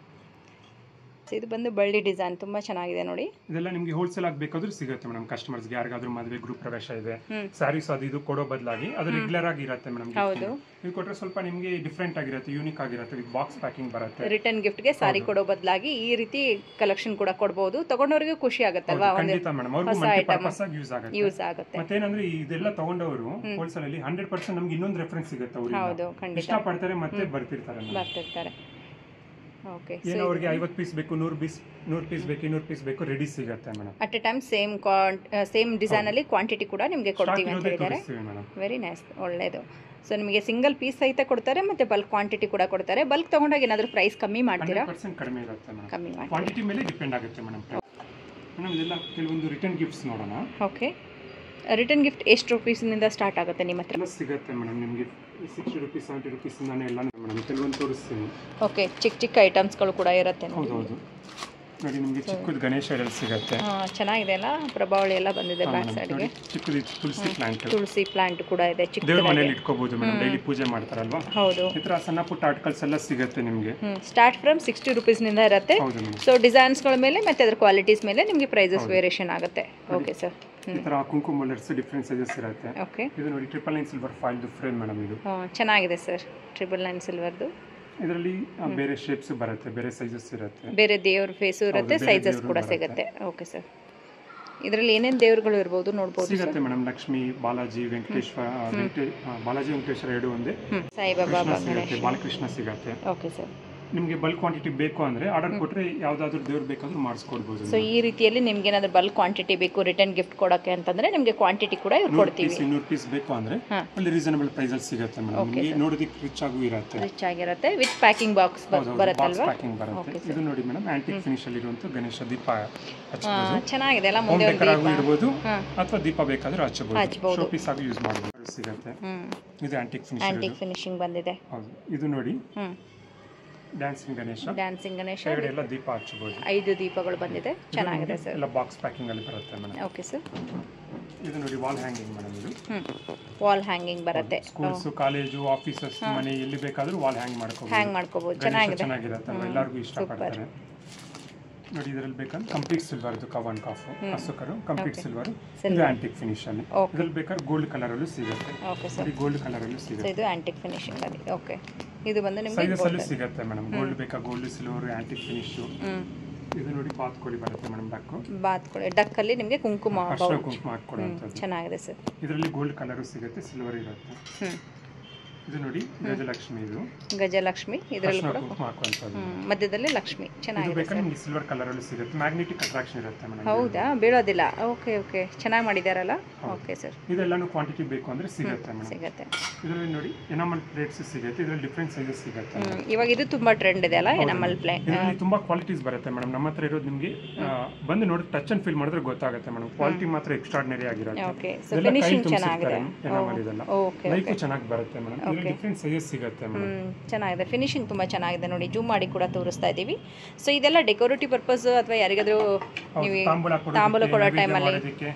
ಇದು ಬಂದು ಬಳ್ಳಿ ಡಿಸೈನ್ ತುಂಬಾ ಚೆನ್ನಾಗಿದೆ ನೋಡಿ. ಇದೆಲ್ಲ ನಿಮಗೆ ಹೋಲ್ಸೇಲ್ ಆಗಿ ಬೇಕಾದ್ರೂ ಸಿಗುತ್ತೆ ಮೇಡಮ್. ಕಸ್ಟಮರ್ಸ್ ಗೆ ಯಾರಿಗಾದ್ರೂ ಮದುವೆ, ಗೃಹ ಪ್ರವೇಶ ಇದೆ, ಸ್ಯಾರೀಸ್ ಅದು ಇದು ಕೊಡೋ ಬದಲಾಗಿ ಅದು ರೆಗ್ಯುಲರ್ ಆಗಿ ಇರುತ್ತೆ ಮೇಡಮ್. ಹೌದು, ಇದು ಕೊಟ್ಟರೆ ಸ್ವಲ್ಪ ನಿಮಗೆ ಡಿಫ್ರೆಂಟ್ ಆಗಿರುತ್ತೆ, ಯೂನಿಕ್ ಆಗಿರುತ್ತೆ. ವಿತ್ ಬಾಕ್ಸ್ ಪ್ಯಾಕಿಂಗ್ ಬರುತ್ತೆ. ರಿಟರ್ನ್ ಗಿಫ್ಟ್ ಗೆ ಸಾರಿ ಕೊಡೋ ಬದಲಾಗಿ ಈ ರೀತಿ ಕಲೆಕ್ಷನ್ ಕೂಡ ಕೊಡಬಹುದು. ತಗೊಂಡವರಿಗೂ ಖುಷಿ ಆಗುತ್ತಲ್ವಾ? ಖಂಡಿತ ಮೇಡಮ್, ಅವ್ರಿಗೂ ಮಲ್ಟಿ ಪರ್ಪಸ್ ಆಗಿ ಯೂಸ್ ಆಗುತ್ತೆ. ಮತ್ತೇನಂದ್ರೆ ಇದೆಲ್ಲ ತಗೊಂಡವರು ಹೋಲ್ಸೇಲ್ ಅಲ್ಲಿ 100% ನಮ್ಗೆ ಇನ್ನೊಂದು ರೆಫರೆನ್ಸ್ ಸಿಗುತ್ತೆ. ಅವರು ಹೌದು, ಖಂಡಿತ ಇಷ್ಟಪಡ್ತಾರೆ ಮತ್ತೆ ಬರ್ತಿರ್ತಾರೆ. ಓಕೆ, ಏನೋ ಅವರಿಗೆ 50 ಪೀಸ್ ಬೇಕು, 100 ಪೀಸ್ ಬೇಕು, 200 ಪೀಸ್ ಬೇಕು, ರೆಡಿ ಸಿಗುತ್ತೆ madam. At A time same design ಅಲ್ಲಿ ಕ್ವಾಂಟಿಟಿ ಕೂಡ ನಿಮಗೆ ಕೊಡ್ತೀವಿ ಅಂತ ಹೇಳಿದ್ದಾರೆ. ವೆರಿ ನೈಸ್, ಒಳ್ಳೇದು. ಸೊ ನಿಮಗೆ ಸಿಂಗಲ್ ಪೀಸ್ ಸಹಿತ ಕೊಡ್ತಾರೆ, ಮತ್ತೆ ಬಲ್ಕ್ ಕ್ವಾಂಟಿಟಿ ಕೂಡ ಕೊಡ್ತಾರೆ. ಬಲ್ಕ್ ತಗೊಂಡಾಗ ಏನಾದರೂ ಪ್ರೈಸ್ ಕಮ್ಮಿ ಮಾಡ್ತೀರಾ? 100% ಕಡಿಮೆ ಇರುತ್ತೆ ಮೇಡಮ್. ಕಮ್ಮಿ ಮಾಡಿ ಕ್ವಾಂಟಿಟಿ ಮೇಲೆ ಡಿಪೆಂಡ್ ಆಗುತ್ತೆ ಮೇಡಮ್. ಇದೆಲ್ಲ ಕೆಲವೊಂದು ರಿಟರ್ನ್ ಗಿಫ್ಟ್ಸ್ ನೋಡೋಣ. ಓಕೆ, ರಿಟರ್ನ್ ಗಿಫ್ಟ್ ಎಷ್ಟು ರುಪೀಸ್ನಿಂದ ಸ್ಟಾರ್ಟ್ ಆಗುತ್ತೆ ನಿಮ್ಮ ಹತ್ರ? ಸಿಗುತ್ತೆ ಮೇಡಮ್ ನಿಮಗೆ 60 ರುಪೀಸ್, 70 ರುಪೀಸ್ ಇಂದಾನೆ ಎಲ್ಲ ಮೇಡಮ್. ಕೆಲವೊಂದು ತೋರಿಸ್ತೀನಿ. ಓಕೆ, ಚಿಕ್ಕ ಐಟಮ್ಸ್ಗಳು ಕೂಡ ಇರುತ್ತೆ. ಹೌದು ನೋಡಿ, ನಿಮಗೆ ಚಿಕ್ಕದು ಗಣೇಶ ಐಡಲ್ ಸಿಗುತ್ತೆ. ಚೆನ್ನಾಗಿದೆ ಅಲ್ಲ, ಪ್ರಭಾವಳಿ ಎಲ್ಲ ಬಂದಿದೆ ಬ್ಯಾಕ್ ಸೈಡ್ಗೆ. ಚಿಕ್ಕದು ತುಳಸಿ ಪ್ಲಾಂಟ್ ಕೂಡ ಇದೆ. ಚಿಕ್ಕ ದೇವರ ಮನೆಯಲ್ಲಿ ಇಟ್ಕೋಬಹುದು ಮೇಡಮ್, ಡೈಲಿ ಪೂಜೆ ಮಾಡ್ತಾರಲ್ವಾ? ಹೌದು, ಈ ತರ ಸಣ್ಣ ಪುಟ್ಟ ಆರ್ಟಿಕಲ್ಸ್ ಎಲ್ಲ ಸಿಗುತ್ತೆ ನಿಮಗೆ. ಸ್ಟಾರ್ಟ್ ಫ್ರಮ್ 60 ರುಪೀಸ್ನಿಂದ ಇರುತ್ತೆ. ಸೊ ಡಿಸೈನ್ಸ್ಗಳ ಮೇಲೆ ಮತ್ತೆ ಅದರ ಕ್ವಾಲಿಟೀಸ್ ಮೇಲೆ ನಿಮಗೆ ಪ್ರೈಸಸ್ ವೇರಿಯೇಷನ್ ಆಗುತ್ತೆ. ಓಕೆ ಸರ್, ಈ ತರ ಕುಂಕುಮ ಮೋಲ್ಡರ್ಸ್ ಡಿಫರೆಂಟ್ ಸೈಜಸ್ ಇರುತ್ತೆ. ಓಕೆ, ಇದು ನೋಡಿ 999 ಸಿಲ್ವರ್ ಫಾಯಿಲ್ ಫ್ರೇಮ್ ಮೇಡಮ್. ಇದು ಚೆನ್ನಾಗಿದೆ ಸರ್. 999 ಸಿಲ್ವರ್ದು. ಇದರಲ್ಲಿ ಬೇರೆ ಶೇಪ್ಸ್ ಬರುತ್ತೆ, ಬೇರೆ ಸೈಜಸ್ ಇರುತ್ತೆ, ಬೇರೆ ದೇವ್ರ ಫೇಸು ಇರುತ್ತೆ, ಸೈಜಸ್ ಕೂಡ ಸಿಗುತ್ತೆ. ಓಕೆ ಸರ್, ಇದರಲ್ಲಿ ಏನೇನು ದೇವರುಗಳು ಇರಬಹುದು ನೋಡಬಹುದು ಸಿಗುತ್ತೆ ಮೇಡಮ್. ಲಕ್ಷ್ಮಿ, ಬಾಲಾಜಿ, ವೆಂಕಟೇಶ್ವರ, ಬಾಲಾಜಿ ವೆಂಕಟೇಶ್ವರ ಎರಡು ಒಂದೇ. ಸಾಯಿಬಾಬಾ, ಬಾಲಕೃಷ್ಣ ಸಿಗುತ್ತೆ. Okay sir. ನಿಮಗೆ ಬಲ್ಕ್ ಕ್ವಾಂಟಿಟಿ ಬೇಕು ಅಂದ್ರೆ ಆರ್ಡರ್ ಕೊಟ್ಟರೆ ಯಾವ್ದಾದ್ರು ದೇವ್ರು ಬೇಕಾದ್ರೂ ಮಾಡಿಸ್ಕೊಡ್ಬೋದು. ಸೊ ಈ ರೀತಿಯಲ್ಲಿ ನಿಮ್ಗೆ ಏನಾದ್ರು ಬಲ್ಕ್ ಕ್ವಾಂಟಿಟಿ ಬೇಕು ರಿಟರ್ನ್ ಗಿಫ್ಟ್ ಕೊಡೋಕೆ ಅಂತಂದ್ರೆ ನಿಮಗೆ ಕ್ವಾಂಟಿಟಿ ಕೂಡ ಕೊಡ್ತೀವಿ. 200 ಪೀಸ್ ಬೇಕು ಅಂದ್ರೆ ಒಳ್ಳೆ ರೀಸನಬಲ್ ಪ್ರೈಸ್ ಅಲ್ಲಿ ಸಿಗುತ್ತೆ ಮೇಡಮ್. ನಿಮಗೆ ನೋಡೋದಕ್ಕೆ ರಿಚ್ ಆಗೂ ಇರುತ್ತೆ. ರಿಚ್ ಆಗಿರುತ್ತೆ. ವಿತ್ ಪ್ಯಾಕಿಂಗ್ ಬಾಕ್ಸ್ ಬರುತ್ತಲ್ವಾ? ಪ್ಯಾಕಿಂಗ್ ಬರುತ್ತೆ. ಇದು ನೋಡಿ ಮೇಡಮ್, ಆಂಟಿಕ್ ಫಿನಿಶ್ ಅಲ್ಲಿ ಇರುವಂತ ಗಣೇಶ ದೀಪ ಹಚ್ಚಬಹುದು. ಚೆನ್ನಾಗಿದೆ ಅಲ್ಲ. ಮುಂದೆ ಒಂದು ದೀಪ ಇರಬಹುದು ಅಥವಾ ದೀಪ ಬೇಕಾದ್ರೆ ಹಚ್ಚಬಹುದು. ಶೋ ಪೀಸ್ ಆಗಿ ಯೂಸ್ ಮಾಡಬಹುದು ಸಿಗುತ್ತೆ. ಇದು ಆಂಟಿಕ್ ಫಿನಿಶಿಂಗ್ ಬಂದಿದೆ. ಹೌದು, ಇದು ನೋಡಿ ಡ್ಯಾನ್ಸಿಂಗ್ ಗಣೇಶ ಕೆಳಗಡೆ ಎಲ್ಲ ದೀಪ ಹಚ್ಚಬಹುದು. 5 ದೀಪಗಳು ಬಂದಿದೆ, ಚೆನ್ನಾಗಿದೆ ಸರ್. ಎಲ್ಲ ಬಾಕ್ಸ್ ಪ್ಯಾಕಿಂಗ್ ಅಲ್ಲಿ ಬರುತ್ತೆ ಮೇಡಮ್. Okay sir. ಇದು ನೋಡಿ ವಾಲ್ ಹ್ಯಾಂಗಿಂಗ್ ಮೇಡಮ್. ಇದು ವಾಲ್ ಹ್ಯಾಂಗಿಂಗ್ ಬರುತ್ತೆ. ಸ್ಕೂಲ್ಸ್, ಕಾಲೇಜು, ಆಫೀಸಸ್, ಮನೆ ಎಲ್ಲಿ ಬೇಕಾದ್ರೂ ವಾಲ್ ಹ್ಯಾಂಗ್ ಮಾಡ್ಕೋಬಹುದು. ಚೆನ್ನಾಗಿರುತ್ತೆ, ಎಲ್ಲರಿಗೂ ಇಷ್ಟಪಡ್ತಾರೆ. ನೋಡಿ ಇದರಲ್ಲಿ ಬೇಕಂದ್ರೆ complete silver cow and calf ಹಸುಕರು ಕಂಪ್ಲೀಟ್ ಸಿಲ್ವರ್. ಇದು ಆಂಟಿಕ್ ಫಿನಿಶ್ ಅಲ್ಲಿ. ಇದರಲ್ಲಿ ಬೇಕಾದ್ರೆ ಗೋಲ್ಡ್ ಕಲರ್ ಅಲ್ಲೂ ಸಿಗುತ್ತೆ. Okay sir. ಗೋಲ್ಡ್ ಕಲರ್ ಅಲ್ಲೂ ಸಿಗುತ್ತೆ. ಇದು ಆಂಟಿಕ್ ಫಿನಿಶಿಂಗ್ ಅಲ್ಲಿ. ಓಕೆ. ಇದು ಬಂದು ನಿಮಗೆ ಸೈಜಸ್ ಅಲ್ಲಿ ಸಿಗುತ್ತೆ ಮೇಡಮ್. ಗೋಲ್ಡ್ ಬೇಕಾ ಗೋಲ್ಡ್, ಸಿಲ್ವರ್, ಆಂಟಿಕ್ ಫಿನಿಶ್. ಇದು ನೋಡಿ ಬಾತ್ಕೋಳಿ ಬರುತ್ತೆ ಮೇಡಮ್. ಬಾತ್ಕೋಳಿ ಡಕ್ ಅಲ್ಲಿ ನಿಮಗೆ ಕುಂಕುಮ ಹಾಕೊಡುವಂಥದ್ದು. ಚೆನ್ನಾಗಿದೆ ಸರ್. ಇದರಲ್ಲಿ ಗೋಲ್ಡ್ ಕಲರ್ ಸಿಗುತ್ತೆ, ಸಿಲ್ವರ್ ಇರುತ್ತೆ. ಇದು ನೋಡಿ ಗಜಲಕ್ಷ್ಮಿ. ಇದು ಗಜಲಕ್ಷ್ಮಿ. ಇದರಲ್ಲಿ ಕೂಡ ಮಧ್ಯದಲ್ಲಿ ಲಕ್ಷ್ಮಿ. ಚೆನ್ನಾಗಿದೆ ಸರ್. ನಿಮಗೆ ಸಿಲ್ವರ್ ಕಲರ್ ಅಲ್ಲಿ ಸಿಗುತ್ತೆ. ಮ್ಯಾಗ್ನೆಟಿಕ್ ಅಟ್ರಾಕ್ಷನ್ ಇರುತ್ತೆ ಮೇಡಮ್. ಹೌದಾ, ಬೀಳೋದಿಲ್ಲ. ಓಕೆ ಓಕೆ, ಚೆನ್ನಾಗಿ ಮಾಡಿದಾರಲ್ಲ. Okay sir. ಇದೆಲ್ಲಾನು ಕ್ವಾಂಟಿಟಿ ಬೇಕು ಅಂದ್ರೆ ಸಿಗುತ್ತೆ ಮೇಡಮ್. ಸಿಗುತ್ತೆ. ಇದರಲ್ಲಿ ನೋಡಿ ಎನಾಮಲ್ ಪ್ಲೇಟ್ಸ್ ಸಿಗುತ್ತೆ. ಇದರಲ್ಲಿ ಡಿಫರೆಂಟ್ ಸೈಜಸ್ ಸಿಗುತ್ತೆ. ಇವಾಗ ಇದು ತುಂಬಾ ಟ್ರೆಂಡ್ ಇದೆ ಅಲ್ಲ ಎನಾಮಲ್ ಪ್ಲೇಟ್. ಇದರಲ್ಲಿ ತುಂಬಾ ಕ್ವಾಲಿಟೀಸ್ ಬರುತ್ತೆ ಮೇಡಮ್. ನಮ್ಮ ಹತ್ರ ಇರೋದು ನಿಮಗೆ ಬಂದು ನೋಡಿ ಟಚ್ ಅಂಡ್ ಫೀಲ್ ಮಾಡಿದ್ರೆ ಗೊತ್ತಾಗುತ್ತೆ ಮೇಡಮ್. ಕ್ವಾಲಿಟಿ ಮಾತ್ರ ಎಕ್ಸ್ಟ್ರಾರ್ಡಿನರಿ ಆಗಿರುತ್ತೆ. ಓಕೆ, ಸೊ ಫಿನಿಶಿಂಗ್ ಚೆನ್ನಾಗಿದೆ. ಎನಾಮಲ್ ಇದೆಲ್ಲ ಓಕೆ ಲೈಫ್ ಚೆನ್ನಾಗಿ ಬರುತ್ತೆ ಮೇಡಮ್. ಡಿಫರೆಂಟ್ ಸೈಜಸ್ ಸಿಗುತ್ತೆ ಮೇಡಮ್. ಚೆನ್ನಾಗಿದೆ. ಫಿನಿಶಿಂಗ್ ತುಂಬಾ ಚೆನ್ನಾಗಿದೆ ನೋಡಿ. ಜೂಮ್ ಮಾಡಿ ಕೂಡ ತೋರಿಸ್ತಾ ಇದ್ದೀವಿ. ಸೊ ಇದೆಲ್ಲ ಡೆಕೋರೇಟಿವ್ ಪರ್ಪಸ್ ಅಥವಾ ಯಾರಿಗಾದ್ರೂ ನೀವು ತಾಂಬೂಲ ಕೊಡೋ ಟೈಮಲ್ಲಿ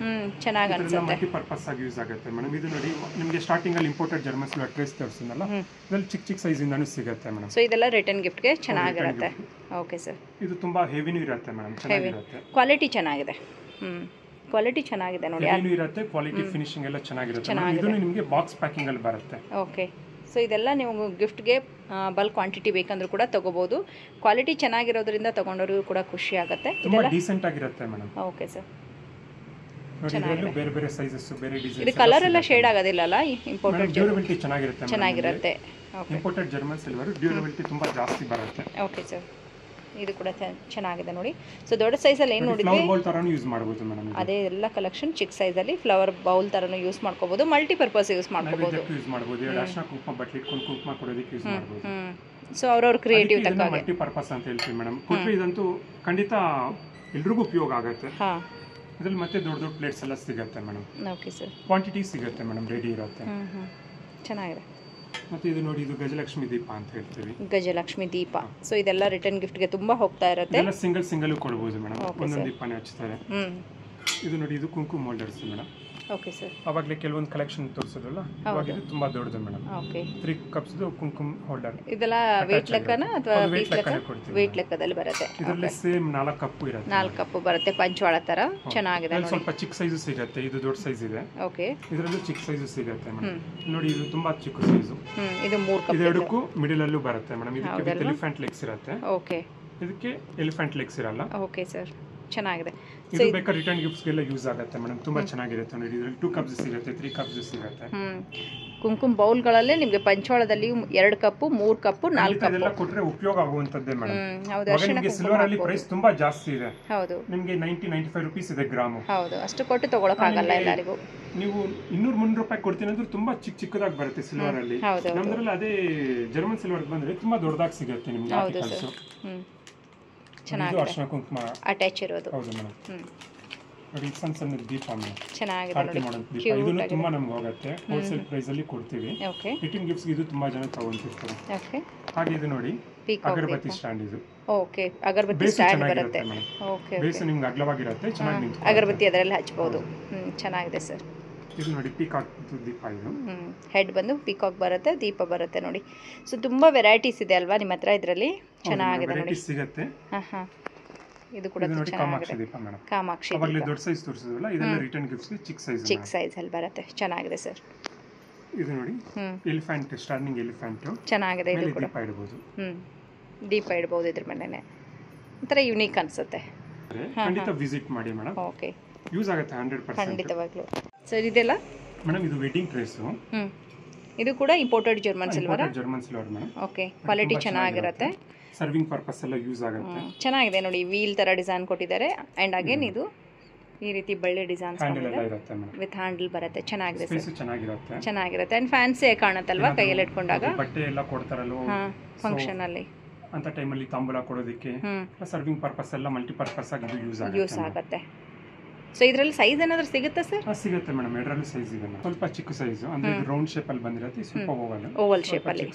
ಚೆನ್ನಾಗಿ ಅನ್ಸುತ್ತೆ. ಮಲ್ಟಿ ಪರ್ಪಸ್ ಆಗಿ ಯೂಸ್ ಆಗುತ್ತೆ ಮೇಡಮ್. ಇದು ನೋಡಿ ನಿಮಗೆ ಸ್ಟಾರ್ಟಿಂಗ್ ಅಲ್ಲಿ ಇಂಪೋರ್ಟೆಡ್ ಜರ್ಮನ್ಸ್ ಅಡ್ರೆಸ್ ತೋರಿಸಿದ್ನಲ್ಲ, ಇದರಲ್ಲಿ ಚಿಕ್ಕ ಚಿಕ್ಕ ಸೈಜ್ ಇಂದಾನು ಸಿಗುತ್ತೆ ಮೇಡಮ್. ಸೊ ಇದೆಲ್ಲ ರಿಟರ್ನ್ ಗಿಫ್ಟ್ ಗೆ ಚೆನ್ನಾಗಿರುತ್ತೆ. Okay sir. ಇದು ತುಂಬಾ ಹೆವಿನೂ ಇರುತ್ತೆ ಮೇಡಮ್. ಚೆನ್ನಾಗಿರುತ್ತೆ. ಕ್ವಾಲಿಟಿ ಚೆನ್ನಾಗಿದೆ. ಕ್ವಾಲಿಟಿ ಚೆನ್ನಾಗಿದೆ ನೋಡಿ. ಹೆವಿನೂ ಇರುತ್ತೆ, ಕ್ವಾಲಿಟಿ ಫಿನಿಶಿಂಗ್ ಎಲ್ಲ ಚೆನ್ನಾಗಿರುತ್ತೆ. ಇದು ನಿಮಗೆ ಬಾಕ್ಸ್ ಪ್ಯಾಕಿಂಗ್ ಅಲ್ಲಿ ಬರುತ್ತೆ. ಓಕೆ. ಸೊ ಇದೆಲ್ಲ ನೀವು ಗಿಫ್ಟ್ಗೆ ಬಲ್ಕ್ ಕ್ವಾಂಟಿಟಿ ಬೇಕಂದ್ರೂ ಕೂಡ ತಗೋಬಹುದು. ಕ್ವಾಲಿಟಿ ಚೆನ್ನಾಗಿರೋದ್ರಿಂದ ತಗೊಂಡವ್ರಿಗೂ ಕೂಡ ಖುಷಿ ಆಗುತ್ತೆ. ಇದೆಲ್ಲ ಡೀಸೆಂಟ್ ಆಗಿರುತ್ತೆ ಮೇಡಮ್. Okay sir. ಚೆನ್ನಾಗಿದೆ. ಬೇರೆ ಬೇರೆ ಸೈಜಸ್, ಬೇರೆ ಡಿಸೈನ್ಸ್. ಇದು ಕಲರ್ ಎಲ್ಲ ಶೇಡ್ ಆಗೋದಿಲ್ಲ ಅಲ್ಲ? ಇಂಪೋರ್ಟೆಡ್ ಡ್ಯೂರಬಿಲಿಟಿ ಚೆನ್ನಾಗಿರುತ್ತೆ. Okay. Imported German silver durability ತುಂಬಾ ಜಾಸ್ತಿ ಬರುತ್ತೆ. Okay sir. ಇದು ಕೂಡ ಚೆನ್ನಾಗಿದೆ ನೋಡಿ. ಸೊ ದೊಡ್ಡ ಸೈಜಲ್ಲಿ ಏನು ನೋಡಿದ್ವಿ, ಫ್ಲವರ್ ಬೌಲ್ ತರನು ಯೂಸ್ ಮಾಡಬಹುದು ಮೇಡಮ್. ಅದೇ ಎಲ್ಲ ಕಲೆಕ್ಷನ್ ಚಿಕ್ಕ ಸೈಜಲ್ಲಿ ಫ್ಲವರ್ ಬೌಲ್ ತರನು ಯೂಸ್ ಮಾಡ್ಕೋಬಹುದು. ಮಲ್ಟಿ ಪರ್ಪಸ್ ಯೂಸ್ ಮಾಡ್ಕೋಬಹುದು. ಯೂಸ್ ಮಾಡಬಹುದು. ಅರಿಶಿನ ಕುಂಕುಮ ಬಟ್ಲಿ ಇಟ್ಕೊಂಡು ಕುಂಕುಮ ಕೊಡೋದಕ್ಕೆ ಯೂಸ್ ಮಾಡಬಹುದು. ಸೊ ಅವರವರ ಕ್ರಿಯೇಟಿವ್ ತಕ್ಕ ಮಲ್ಟಿ ಪರ್ಪಸ್ ಅಂತ ಹೇಳ್ತೀವಿ ಮೇಡಮ್. ಕೊಟ್ರೆ ಇದಂತೂ ಖಂಡಿತ ಎಲ್ರಿಗೂ ಉಪಯೋಗ ಆಗುತ್ತೆ. ಇದರಲ್ಲಿ ಮತ್ತೆ ದೊಡ್ಡ ದೊಡ್ಡ ಪ್ಲೇಟ್ಸ್ ಎಲ್ಲ ಸಿಗುತ್ತೆ ಮೇಡಮ್. Okay sir. ಕ್ವಾಂಟಿಟಿ ಸಿಗುತ್ತೆ ಮೇಡಮ್, ರೆಡಿ ಇರುತ್ತೆ. ಚೆನ್ನಾಗಿದೆ. ಮತ್ತೆ ಇದು ನೋಡಿ, ಇದು ಗಜಲಕ್ಷ್ಮಿ ದೀಪ ಅಂತ ಹೇಳ್ತೀವಿ. ಗಜಲಕ್ಷ್ಮಿ ದೀಪ. ಸೊ ಇದೆಲ್ಲ ರಿಟರ್ನ್ ಗಿಫ್ಟ್ ಗೆ ತುಂಬಾ ಹೋಗ್ತಾ ಇರುತ್ತೆ. ಎಲ್ಲ ಸಿಂಗಲ್ ಕೊಡಬಹುದು ಮೇಡಮ್. ಒಂದೊಂದು ದೀಪನೇ ಹಚ್ತಾರೆ. ಇದು ನೋಡಿ, ಇದು ಕುಂಕುಮ ಹೋಲ್ಡರ್ಸ್ ಮೇಡಮ್. Okay sir. ಅವಾಗಲೇ ಕೆಲವೊಂದು ಕಲೆಕ್ಷನ್ ತೋರಿಸೋದಲ್ಲ, ಇವಾಗ ಇದು ತುಂಬಾ ದೊಡ್ಡದು ಮೇಡಮ್. ಓಕೆ. 3 ಕಪ್ಸ್ ಕುಂಕುಮ ಹೋಲ್ಡರ್. ಇದೆಲ್ಲ ವೇಟ್ ಲೆಕ್ಕನ ಅಥವಾ ಪೀಸ್ ಲೆಕ್ಕ? ವೇಟ್ ಲೆಕ್ಕದಲ್ಲಿ ಬರುತ್ತೆ. ಇದರಲ್ಲಿ ಸೇಮ್ 4 ಕಪ್ ಇರುತ್ತೆ. 4 ಕಪ್ ಬರುತ್ತೆ, ಪಂಚವಾಳ ತರ. ಚೆನ್ನಾಗಿದೆ ನೋಡಿ. ಸ್ವಲ್ಪ ಚಿಕ್ಕ ಸೈಜ್ ಸಿಗುತ್ತೆ. ಇದು ದೊಡ್ಡ ಸೈಜ್ ಇದೆ. ಓಕೆ. ಇದರಲ್ಲೂ ಚಿಕ್ಕ ಸೈಜ್ ಸಿಗುತ್ತೆ ಮೇಡಮ್. ನೋಡಿ, ಇದು ತುಂಬಾ ಚಿಕ್ಕ ಸೈಜ್. ಇದು 3 ಕಪ್. ಇದೆರಡಕ್ಕೂ ಮಿಡಲ್ ಅಲ್ಲೂ ಬರುತ್ತೆ ಮೇಡಮ್. ಇದಕ್ಕೆ ಎಲಿಫೆಂಟ್ ಲೆಗ್ಸ್ ಇರುತ್ತೆ. ಓಕೆ. ಇದಕ್ಕೆ ಎಲಿಫೆಂಟ್ ಲೆಗ್ಸ್ ಇರಲ್ಲ. Okay sir. ಚೆನ್ನಾಗಿದೆ. ಇದು ಬೇಕಾದ್ರೆ ರಿಟರ್ನ್ ಗಿಫ್ಟ್ಸ್ ಗೆಲ್ಲ ಯೂಸ್ ಆಗುತ್ತೆ ಮೇಡಮ್. ತುಂಬಾ ಚೆನ್ನಾಗಿರುತ್ತೆ ನೋಡಿ. ಇದರಲ್ಲಿ 2 ಕಪ್ಸ್ ಸಿಗುತ್ತೆ, 3 ಕಪ್ಸ್ ಸಿಗುತ್ತೆ. ಕುಂಕುಮ ಬೌಲ್ಗಳಲ್ಲೇ ನಿಮಗೆ ಪಂಚವಾಳದಲ್ಲಿ 2 ಕಪ್, 3 ಕಪ್, 4 ಕಪ್ ಎಲ್ಲ ಕೊಟ್ರೆ ಉಪಯೋಗ ಆಗುವಂತದ್ದೇ ಮೇಡಮ್. ಹೌದು. ನಿಮಗೆ ಸಿಲ್ವರ್ ಅಲ್ಲಿ ಪ್ರೈಸ್ ತುಂಬಾ ಜಾಸ್ತಿ ಇದೆ. ಹೌದು. ನಿಮಗೆ 90-95 ರೂಪೀಸ್ ಇದೆ ಗ್ರಾಮ್. ಹೌದು. ಅಷ್ಟು ಕೊಟ್ಟು ತಗೊಳಕ್ ಆಗಲ್ಲ ಎಲ್ಲರಿಗೂ. ನೀವು 200-300 ರೂಪಾಯಿ ಕೊಡ್ತೀನಿ ಅಂದ್ರೆ ತುಂಬಾ ಚಿಕ್ಕದಾಗಿ ಬರುತ್ತೆ ಸಿಲ್ವರ್ ಅಲ್ಲಿ. ನಮ್ದ್ರಲ್ಲಿ ಅದೇ ಜರ್ಮನ್ ಸಿಲ್ವರ್ ಬಂದ್ರೆ ತುಂಬಾ ದೊಡ್ಡದಾಗಿ ಸಿಗುತ್ತೆ ನಿಮ್ಗೆ. ಆರ್ಟಿಕಲ್ಸ್ ಚೆನ್ನಾಗಿದೆ. ಅರಿಶಿನ ಕುಂಕುಮ ಅಟ್ಯಾಚ್ ಇರೋದು. ಹೌದು ಮೇಡಮ್. ನೋಡಿ, ಸಣ್ಣ ದೀಪ ಮೇಡಮ್. ಚೆನ್ನಾಗಿದೆ ನೋಡಿ. ಇದನ್ನು ತುಂಬಾ ನಮ್ಗೆ ಹೋಗುತ್ತೆ. ಹೋಲ್ಸೇಲ್ ಪ್ರೈಸ್ ಅಲ್ಲಿ ಕೊಡ್ತೀವಿ. ಓಕೆ. ರಿಟರ್ನ್ ಗಿಫ್ಟ್ಸ್ ಇದು ತುಂಬಾ ಜನ ತಗೊಂತಿರ್ತಾರೆ. ಓಕೆ. ಹಾಗೆ ಇದು ನೋಡಿ, ಅಗರಬತ್ತಿ ಸ್ಟ್ಯಾಂಡ್. ಇದು ಓಕೆ. ಅಗರಬತ್ತಿ ಸ್ಟ್ಯಾಂಡ್ ಬರುತ್ತೆ. ಓಕೆ. ಬೇಸ್ ನಿಮ್ಗೆ ಅಗಲವಾಗಿರುತ್ತೆ, ಚೆನ್ನಾಗಿ ನಿಂತು ಅಗರಬತ್ತಿ ಅದರಲ್ಲಿ ಹಚ್ಚಬಹುದು. ಚೆನ್ನಾಗಿದೆ ಸರ್. ಇದು ನೋಡಿ, ಪೀಕಾಕ್ ದೀಪ. ಇದು ಹೆಡ್ ಬಂದು ಪೀಕಾಕ್ ಬರುತ್ತೆ, ದೀಪ ಬರುತ್ತೆ ನೋಡಿ. ಸೊ ತುಂಬಾ ವೆರೈಟೀಸ್ ಇದೆ ಅಲ್ವಾ ನಿಮ್ಮ ಹತ್ರ ಇದರಲ್ಲಿ? ಚೆನ್ನಾಗಿದೆ ನೋಡಿ. ಸಿಗುತ್ತೆ. ಇದು ಕೂಡ ಕಾಮಾಕ್ಷಿ ದೀಪ ಮೇಡಮ್. ಕಾಮಾಕ್ಷಿ ದೀಪ. ಅವಾಗಲೇ ದೊಡ್ಡ ಸೈಜ್ ತೋರಿಸಿದ್ವಲ್ಲ, ಇದೆಲ್ಲ ರಿಟರ್ನ್ ಗಿಫ್ಟ್ಸ್ ಗೆ ಚಿಕ್ಕ ಸೈಜ್ ಅಲ್ಲಿ ಬರುತ್ತೆ. ಚೆನ್ನಾಗಿದೆ ಸರ್. ಇದು ನೋಡಿ, ಎಲಿಫೆಂಟ್, ಸ್ಟಾರ್ನಿಂಗ್ ಎಲಿಫೆಂಟ್. ಚೆನ್ನಾಗಿದೆ. ಇದು ಕೂಡ ದೀಪ ಇಡಬಹುದು. ದೀಪ ಇಡಬಹುದು ಇದ್ರ ಮೇಲೆನೆ. ಒಂಥರ ಯೂನಿಕ್ ಅನ್ಸುತ್ತೆ. ಖಂಡಿತ ವಿಸಿಟ್ ಮಾಡಿ ಮೇಡಮ್. ಓಕೆ. ಯೂಸ್ ಆಗುತ್ತೆ 100%. ಖಂಡಿತವಾಗ್ಲೂ. ಸರ್ ಇದೆಲ್ಲ ಮೇಡಮ್, ಇದು ವೆಡ್ಡಿಂಗ್ ಟ್ರೇಸ್. ಇದು ಕೂಡ imported German silver. German silver madam. Okay. Quality ಚೆನ್ನಾಗಿರುತ್ತೆ. ಸರ್ವಿಂಗ್ ಪರ್ಪಸ್ ಎಲ್ಲ ಯೂಸ್ ಆಗುತ್ತೆ. ಚೆನ್ನಾಗಿದೆ ನೋಡಿ. ವೀಲ್ ತರ ಡಿಸೈನ್ ಕೊಟ್ಟಿದ್ದಾರೆ. ಅಂಡ್ ಅಗೇನ್ ಇದು ಈ ರೀತಿ ಬಳ್ಳಿ ಡಿಸೈನ್ ವಿತ್ ಹ್ಯಾಂಡಲ್ ಬರುತ್ತೆ. ಚೆನ್ನಾಗಿದೆ ಸರ್. ಚೆನ್ನಾಗಿರುತ್ತೆ. ಅಂಡ್ ಫ್ಯಾನ್ಸಿ ಕಾಣುತ್ತಲ್ವಾ ಕೈಯಲ್ಲಿ ಇಟ್ಕೊಂಡಾಗ. ಬಟ್ಟೆ ಎಲ್ಲ ಕೊಡ್ತಾರಲ್ವ ಫಂಕ್ಷನ್ ಅಲ್ಲಿ, ಅಂತ ಟೈಮಲ್ಲಿ ತಾಂಬೂಲ ಕೊಡೋದಕ್ಕೆ ಸರ್ವಿಂಗ್ ಪರ್ಪಸ್ ಎಲ್ಲ ಮಲ್ಟಿ ಪರ್ಪಸ್ ಆಗಿ ಯೂಸ್ ಆಗುತ್ತೆ. ಸೊ ಇದರಲ್ಲಿ ಸೈಜ್ ಏನಾದರೂ ಸಿಗುತ್ತಾ ಸರ್? ಸಿಗುತ್ತೆ ಮೇಡಮ್, ಎರಡರಲ್ಲೂ ಸೈಜ್ ಇದೆ ಮೇಡಮ್. ಸ್ವಲ್ಪ ಚಿಕ್ಕ ಸೈಜ್ ಅಂದ್ರೆ ಇದು ರೌಂಡ್ ಶೇಪ್ ಅಲ್ಲಿ ಬಂದಿರುತ್ತೆ, ಸ್ವಲ್ಪ ಓವಲ್ ಶೇಪ್ ಅಲ್ಲಿ.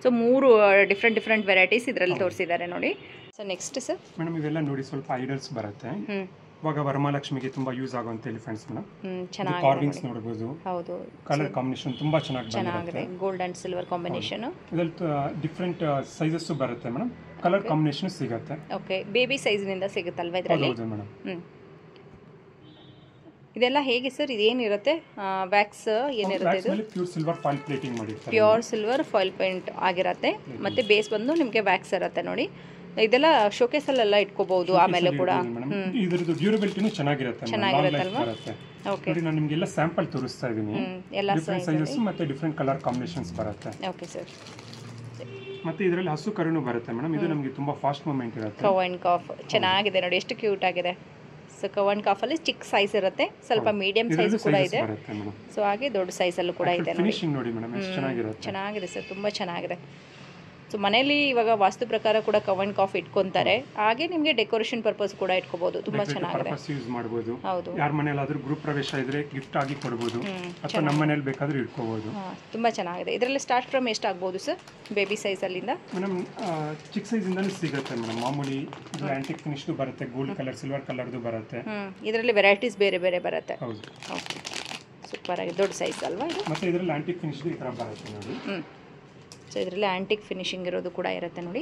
ಸೊ 3 ಡಿಫ್ರೆಂಟ್ ವೆರೈಟೀಸ್ ಇದರಲ್ಲಿ ತೋರಿಸಿದ್ದಾರೆ ನೋಡಿ. ಸೊ ನೆಕ್ಸ್ಟ್ ಸರ್ ಮೇಡಮ್ ಇವೆಲ್ಲ ನೋಡಿ ಸ್ವಲ್ಪ ಐಡಲ್ಸ್ ಬರುತ್ತೆ. ಇವಾಗ ವರಮಹಾಲಕ್ಷ್ಮಿಗೆ ತುಂಬಾ ಯೂಸ್ ಆಗುವಂತ ಎಲಿಫೆಂಟ್ಸ್ ಮೇಡಮ್. ಚೆನ್ನಾಗಿ ಕಾರ್ವಿಂಗ್ಸ್ ನೋಡಬಹುದು. ಹೌದು, ಕಲರ್ ಕಾಂಬಿನೇಷನ್ ತುಂಬಾ ಚೆನ್ನಾಗಿದೆ. Gold and silver combination. ಇದರಲ್ಲಿ ಡಿಫರೆಂಟ್ ಸೈಜಸ್ ಬರುತ್ತೆ ಮೇಡಮ್, ಕಲರ್ ಕಾಂಬಿನೇಷನ್ ಸಿಗುತ್ತೆ. ಓಕೆ, ಬೇಬಿ ಸೈಜ್ ನಿಂದ ಸಿಗುತ್ತಲ್ವಾ ಇದರಲ್ಲಿ? ಹೌದು ಮೇಡಮ್. ಇದೆಲ್ಲ ಹೇಗೆ ಸರ್? ಇದೇನಿರುತ್ತೆ? ವ್ಯಾಕ್ಸ್ ಏನಿರುತ್ತೆ? ಇದು ಪ್ಯೂರ್ ಸಿಲ್ವರ್ ಫಾಯಿಲ್ ಪ್ಲೇಟಿಂಗ್ ಮಾಡಿರ್ತಾರೆ. ಪ್ಯೂರ್ ಸಿಲ್ವರ್ ಫಾಯಿಲ್ ಪೇಂಟ್ ಆಗಿರುತ್ತೆ. ಮತ್ತೆ ಬೇಸ್ ಬಂದು ನಿಮಗೆ ವ್ಯಾಕ್ಸ್ ಇರುತ್ತೆ ನೋಡಿ. ಇದೆಲ್ಲ ಶೋಕೇಸ್ ಅಲ್ಲೆಲ್ಲ ಇಟ್ಕೋಬಹುದು ಆಮೇಲೆ ಕೂಡ. ಇದರದ್ದು ಡ್ಯೂರಬಿಲಿಟಿನೂ ಚೆನ್ನಾಗಿರುತ್ತಲ್ವಾ? ಓಕೆ, ನೋಡಿ ನಾನು ನಿಮಗೆಲ್ಲ ಸ್ಯಾಂಪಲ್ ತೋರಿಸ್ತಾ ಇದ್ದೀನಿ. ಎಲ್ಲ ಸೈಜಸ್ ಮತ್ತೆ ಡಿಫರೆಂಟ್ ಕಲರ್ ಕಾಂಬಿನೇಷನ್ಸ್ ಬರುತ್ತೆ. Okay sir. ಮತ್ತೆ ಇದರಲ್ಲಿ ಹಸು ಕರುನು ಬರುತ್ತೆ ಮೇಡಮ್. ಇದು ನಮಗೆ ತುಂಬಾ ಫಾಸ್ಟ್ ಮೂವ್ಮೆಂಟ್ ಇರುತ್ತೆ. ಕವ್ ಅಂಡ್ ಕಾಫ್ ಚೆನ್ನಾಗಿದೆ ನೋಡಿ, ಎಷ್ಟು ಕ್ಯೂಟ್ ಆಗಿದೆ. ಸೊ ಕವ್ ಅಂಡ್ ಕಾಫ್ ಅಲ್ಲಿ ಚಿಕ್ಕ ಸೈಜ್ ಇರುತ್ತೆ, ಸ್ವಲ್ಪ ಮೀಡಿಯಂ ಸೈಜ್ ಕೂಡ ಇದೆ. ಸೊ ಹಾಗೆ ದೊಡ್ಡ ಸೈಜ್ ಅಲ್ಲೂ ಕೂಡ ಇದೆ ನೋಡಿ ಮೇಡಮ್, ಎಷ್ಟು ಚೆನ್ನಾಗಿರುತ್ತೆ. ಚೆನ್ನಾಗಿದೆ ಸರ್, ತುಂಬಾ ಚೆನ್ನಾಗಿದೆ. ಸೊ ಮನೇಲಿ ಇವಾಗ ವಾಸ್ತು ಪ್ರಕಾರ ಕೂಡ ಕವ್ ಅಂಡ್ ಕಾಫ್ ಇಟ್ಕೊಂತಾರೆ, ಹಾಗೆ ನಿಮಗೆ ಡೆಕೋರೇಷನ್ ಪರ್ಪಸ್ ಕೂಡ ಇಟ್ಕೋಬಹುದು. ತುಂಬಾ ಚೆನ್ನಾಗಿದೆ, ಯೂಸ್ ಮಾಡಬಹುದು. ಹೌದು, ಯಾರ ಮನೆಯಲ್ಲಾದ್ರೂ ಗ್ರೂಪ್ ಪ್ರವೇಶ ಇದ್ರೆ ಗಿಫ್ಟ್ ಆಗಿ ಕೊಡಬಹುದು, ಅಥವಾ ನಮ್ಮ ಮನೆಯಲ್ಲಿ ಬೇಕಾದ್ರೂ ಇಟ್ಕೋಬಹುದು. ತುಂಬಾ ಚೆನ್ನಾಗಿದೆ. ಇದರಲ್ಲಿ ಸ್ಟಾರ್ಟ್ ಫ್ರಮ್ ಎಷ್ಟು ಆಗ್ಬೋದು ಸರ್? ಬೇಬಿ ಸೈಜ್ ಅಲ್ಲಿಂದ ಮೇಡಮ್ ಚಿಕ್ಕ ಸೈಜ್ ಇಂದನೂ ಸಿಗುತ್ತೆ ಮೇಡಮ್. ಮಾಮೂಲಿ ಆಂಟಿಕ್ ಫಿನಿಶ್ ಬರುತ್ತೆ, ಗೋಲ್ಡ್ ಕಲರ್, ಸಿಲ್ವರ್ ಕಲರ್ದು ಬರುತ್ತೆ. ಇದರಲ್ಲಿ ವೆರೈಟೀಸ್ ಬೇರೆ ಬೇರೆ ಬರುತ್ತೆ. ಹೌದು, ಓಕೆ, ಸೂಪರ್ ಆಗಿ ದೊಡ್ಡ ಸೈಜ್ ಅಲ್ವಾ ಇದು? ಮತ್ತೆ ಇದರಲ್ಲಿ ಆಂಟಿಕ್ ಫಿನಿಶ್ ಈ ತರ ಬರುತ್ತೆ ನೋಡಿ. ಸೊ ಇದರಲ್ಲಿ ಆಂಟಿಕ್ ಫಿನಿಶಿಂಗ್ ಇರೋದು ಕೂಡ ಇರುತ್ತೆ ನೋಡಿ.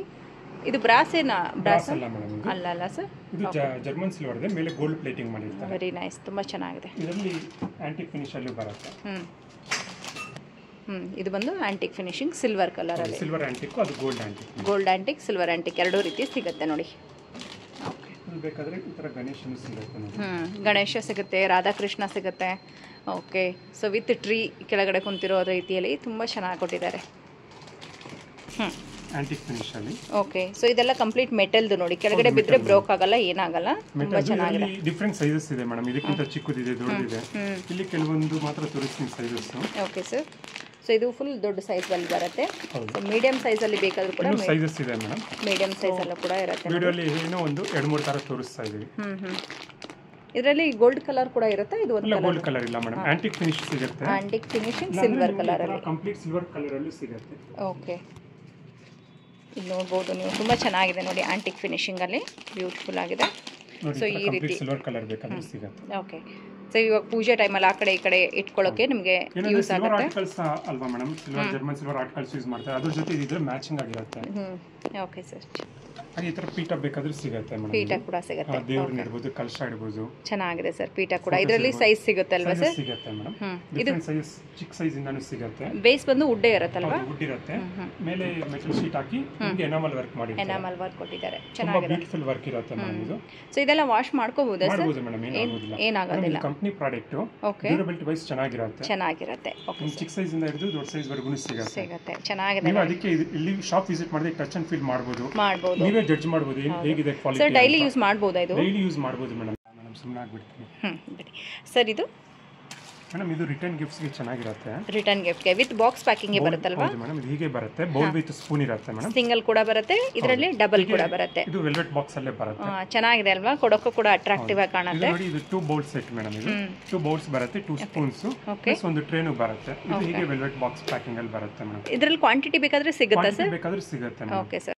ಇದು ಬ್ರಾಸ್ ಏನಾ? ಬ್ರಾಸ್ ಅಲ್ಲ ಮೇಡಮ್, ಅಲ್ಲ ಸರ್, ಇದು ಜರ್ಮನ್ ಸಿಲ್ವರ್ ಇದೆ, ಮೇಲೆ ಗೋಲ್ಡ್ ಪ್ಲೇಟಿಂಗ್ ಮಾಡಿರ್ತಾರೆ. ವೆರಿ ನೈಸ್, ತುಂಬಾ ಚೆನ್ನಾಗಿದೆ. ಇದರಲ್ಲಿ ಆಂಟಿಕ್ ಫಿನಿಶ್ ಅಲ್ಲಿ ಬರುತ್ತೆ. ಇದು ಬಂದು ಆಂಟಿಕ್ ಫಿನಿಶಿಂಗ್ ಸಿಲ್ವರ್ ಕಲರ್ ಅಲ್ಲಿ. ಸಿಲ್ವರ್ ಆಂಟಿಕ್, ಅದು gold antique. Gold antique, silver antique ಎರಡೂ ರೀತಿ ಸಿಗುತ್ತೆ ನೋಡಿ. ಓಕೆ, ಬೇಕಾದ್ರೆ ಈ ತರ ಗಣೇಶನು ಸಿಗುತ್ತೆ ನೋಡಿ. ಗಣೇಶ ಸಿಗುತ್ತೆ, ರಾಧಾಕೃಷ್ಣ ಸಿಗುತ್ತೆ. ಓಕೆ, ಸೊ ವಿತ್ ಟ್ರೀ ಕೆಳಗಡೆ ಕುಂತಿರೋ ರೀತಿಯಲ್ಲಿ ತುಂಬಾ ಚೆನ್ನಾಗಿ ಕೊಟ್ಟಿದ್ದಾರೆ. ಆಂಟಿಕ್ ಫಿನಿಶ್ ಅಲ್ಲಿ. ಓಕೆ, ಸೊ ಇದೆಲ್ಲ ಕಂಪ್ಲೀಟ್ ಮೆಟಲ್ದು ನೋಡಿ, ಕೆಳಗಡೆ ಬಿದ್ರೆ ಬ್ರೋಕ್ ಆಗಲ್ಲ, ಏನಾಗಲ್ಲ. ತುಂಬಾ ಚೆನ್ನಾಗಿದೆ. ಡಿಫರೆಂಟ್ ಸೈಜಸ್ ಇದೆ ಮೇಡಮ್, ಇದಕ್ಕಿಂತ ಚಿಕ್ಕದಿದೆ, ದೊಡ್ಡದಿದೆ. ಇಲ್ಲಿ ಕೆಲವೊಂದು ಮಾತ್ರ ತೋರಿಸ್ತೀನಿ ಸೈಜಸ್. Okay sir. ಸೊ ಇದು ಫುಲ್ ದೊಡ್ಡ ಸೈಜ್ ಅಲ್ಲಿ ಬರುತ್ತೆ. ಸೊ ಮೀಡಿಯಂ ಸೈಜ್ ಅಲ್ಲಿ ಬೇಕಾದ್ರೂ ಕೂಡ ಸೈಜಸ್ ಇದೆ ಮೇಡಮ್. ಮೀಡಿಯಂ ಸೈಜ್ ಅಲ್ಲೂ ಕೂಡ ಇರುತ್ತೆ. ವಿಡಿಯೋಲಿ ಏನೋ ಒಂದು 2-3 ತರ ತೋರಿಸ್ತಾ ಇದೀವಿ. ಇದರಲ್ಲಿ ಗೋಲ್ಡ್ ಕಲರ್ ಕೂಡ ಇರುತ್ತೆ. ಇದು ಒಂದು ಗೋಲ್ಡ್ ಕಲರ್ ಇಲ್ಲ ಮೇಡಮ್, ಆಂಟಿಕ್ ಫಿನಿಶ್ ಸಿಗುತ್ತೆ. ಆಂಟಿಕ್ ಫಿನಿಶಿಂಗ್ ಸಿಲ್ವರ್ ಕಲರ್ ಅಲ್ಲಿ, ಕಂಪ್ಲೀಟ್ ಸಿಲ್ವರ್ ಕಲರ್ ಅಲ್ಲಿ ಸಿಗುತ್ತೆ. ಓಕೆ, ಇಲ್ಲಿ ನೋಡಬಹುದು ನೀವು, ತುಂಬಾ ಚೆನ್ನಾಗಿದೆ ನೋಡಿ. ಆಂಟಿಕ್ ಫಿನಿಶಿಂಗ್ ಅಲ್ಲಿ ಬ್ಯೂಟಿಫುಲ್ ಆಗಿದೆ. ಸೊ ಈ ರೀತಿ ಸಿಲ್ವರ್ ಕಲರ್ ಬೇಕಾದ್ರೆ ಸಿಗುತ್ತೆ. ಓಕೆ, ಸೊ ಇವಾಗ ಪೂಜೆ ಟೈಮಲ್ಲಿ ಆ ಕಡೆ ಈ ಕಡೆ ಇಟ್ಕೊಳ್ಳೋಕೆ ನಿಮಗೆ ಯೂಸ್ ಆಗುತ್ತೆ. ಆರ್ಟಿಕಲ್ಸ್ ಅಲ್ವಾ madam, silver German silver articles use ಮಾಡ್ತಾರೆ, ಅದ್ರ ಜೊತೆ ಇದ್ರೆ ಮ್ಯಾಚಿಂಗ್ ಆಗಿರುತ್ತೆ. Okay sir. ಹಾಗೆ ಈ ತರ ಪೀಠ ಬೇಕಾದ್ರೂ ಸಿಗುತ್ತೆ ಮೇಡಮ್. ಪೀಠ ಕೂಡ ಸಿಗುತ್ತೆ, ದೇವ್ರನ್ನ ಇಡಬಹುದು, ಕಲಶ ಇಡಬಹುದು. ಚೆನ್ನಾಗಿದೆ ಸರ್. ಪೀಠ ಕೂಡ ಇದರಲ್ಲಿ ಸೈಜ್ ಸಿಗುತ್ತೆ ಅಲ್ವಾ ಸರ್? ಸಿಗುತ್ತೆ ಮೇಡಮ್. ಡಿಫರೆಂಟ್ ಸೈಜ್, ಚಿಕ್ಕ ಸೈಜ್ ಇಂದಾನು ಸಿಗುತ್ತೆ. ಬೇಸ್ ಬಂದು ವುಡ್ ಇರುತ್ತಲ್ವಾ? ವುಡ್ ಇರುತ್ತೆ, ಮೇಲೆ ಮೆಟಲ್ ಶೀಟ್ ಹಾಕಿ ನಿಮಗೆ ಎನಾಮಲ್ ವರ್ಕ್ ಮಾಡಿದ್ದಾರೆ. ಎನಾಮಲ್ ವರ್ಕ್ ಕೊಟ್ಟಿದ್ದಾರೆ, ಚೆನ್ನಾಗಿದೆ. ಬ್ಯೂಟಿಫುಲ್ ವರ್ಕ್ ಇರುತ್ತೆ ಮೇಡಮ್ ಇದು. ಸೊ ಇದೆಲ್ಲ ವಾಶ್ ಮಾಡ್ಕೋಬಹುದಾ ಸರ್? ಮಾಡಬಹುದು ಮೇಡಮ್, ಏನಾಗೋದಿಲ್ಲ. ಕಂಪನಿ ಪ್ರಾಡಕ್ಟ್, ಡ್ಯೂರಬಿಲಿಟಿ ವೈಸ್ ಚೆನ್ನಾಗಿರುತ್ತೆ. ಓಕೆ, ಚಿಕ್ಕ ಸೈಜ್ ಇಂದ ಹಿಡಿದು ದೊಡ್ಡ ಸೈಜ್ ವರೆಗೂ ಸಿಗುತ್ತೆ. ಚೆನ್ನಾಗಿದೆ. ನೀವು ಅದಕ್ಕೆ ಇಲ್ಲಿ ಶಾಪ್ ವಿಸಿಟ್ ಮಾಡಿದ್ರೆ ಟಚ್ ಅಂಡ್ ಫೀಲ್ ಮಾಡಬಹುದು. ನೀವೇ ಜಡ್ಜ್ ಮಾಡಬಹುದು ಹೇಗಿದೆ ಕ್ವಾಲಿಟಿ. ಸರ್ ಡೈಲಿ ಯೂಸ್ ಮಾಡಬಹುದಾ ಇದು? ಡೈಲಿ ಯೂಸ್ ಮಾಡಬಹುದು ಮೇಡಮ್. ಸುಮ್ಮನೆ ಆಗ್ಬಿಡ್ತೀನಿ. ಸರ್ ಇದು ಮೇಡಮ್, ಇದು ರಿಟರ್ನ್ ಗಿಫ್ಟ್ಸ್ ಗೆ ಚೆನ್ನಾಗಿರುತ್ತೆ. ರಿಟರ್ನ್ ಗಿಫ್ಟ್ ಗೆ ವಿತ್ ಬಾಕ್ಸ್ ಪ್ಯಾಕಿಂಗ್ ಗೆ ಬರುತ್ತಲ್ವಾ? ಹೌದು ಮೇಡಮ್, ಇದು ಹೀಗೆ ಬರುತ್ತೆ. ಬೌಲ್ ವಿತ್ ಸ್ಪೂನ್ ಇರುತ್ತೆ ಮೇಡಮ್. ಸಿಂಗಲ್ ಕೂಡ ಬರುತ್ತೆ, ಇದರಲ್ಲಿ ಡಬಲ್ ಕೂಡ ಬರುತ್ತೆ. ಇದು ವೆಲ್ವೆಟ್ ಬಾಕ್ಸ್ ಅಲ್ಲೇ ಬರುತ್ತೆ. ಚೆನ್ನಾಗಿದೆ ಅಲ್ವಾ? ಕೊಡೋಕ್ಕೂ ಕೂಡ ಅಟ್ರಾಕ್ಟಿವ್ ಆಗಿ ಕಾಣುತ್ತೆ. ನೋಡಿ, ಇದು 2 ಬೌಲ್ ಸೆಟ್ ಮೇಡಮ್. ಇದು 2 ಬೌಲ್ಸ್ ಬರುತ್ತೆ, 2 ಸ್ಪೂನ್ಸ್ ಪ್ಲಸ್ ಒಂದು ಟ್ರೇನು ಬರುತ್ತೆ. ಇದು ಹೀಗೆ ವೆಲ್ವೆಟ್ ಬಾಕ್ಸ್ ಪ್ಯಾಕಿಂಗ್ ಅಲ್ಲಿ ಬರುತ್ತೆ ಮೇಡಮ್. ಇದರಲ್ಲಿ ಕ್ವಾಂಟಿಟಿ ಬೇಕಾದ್ರೆ ಸಿಗುತ್ತಾ ಸರ್? ಬೇಕಾದ್ರೆ ಸಿಗುತ್ತೆ. Okay sir.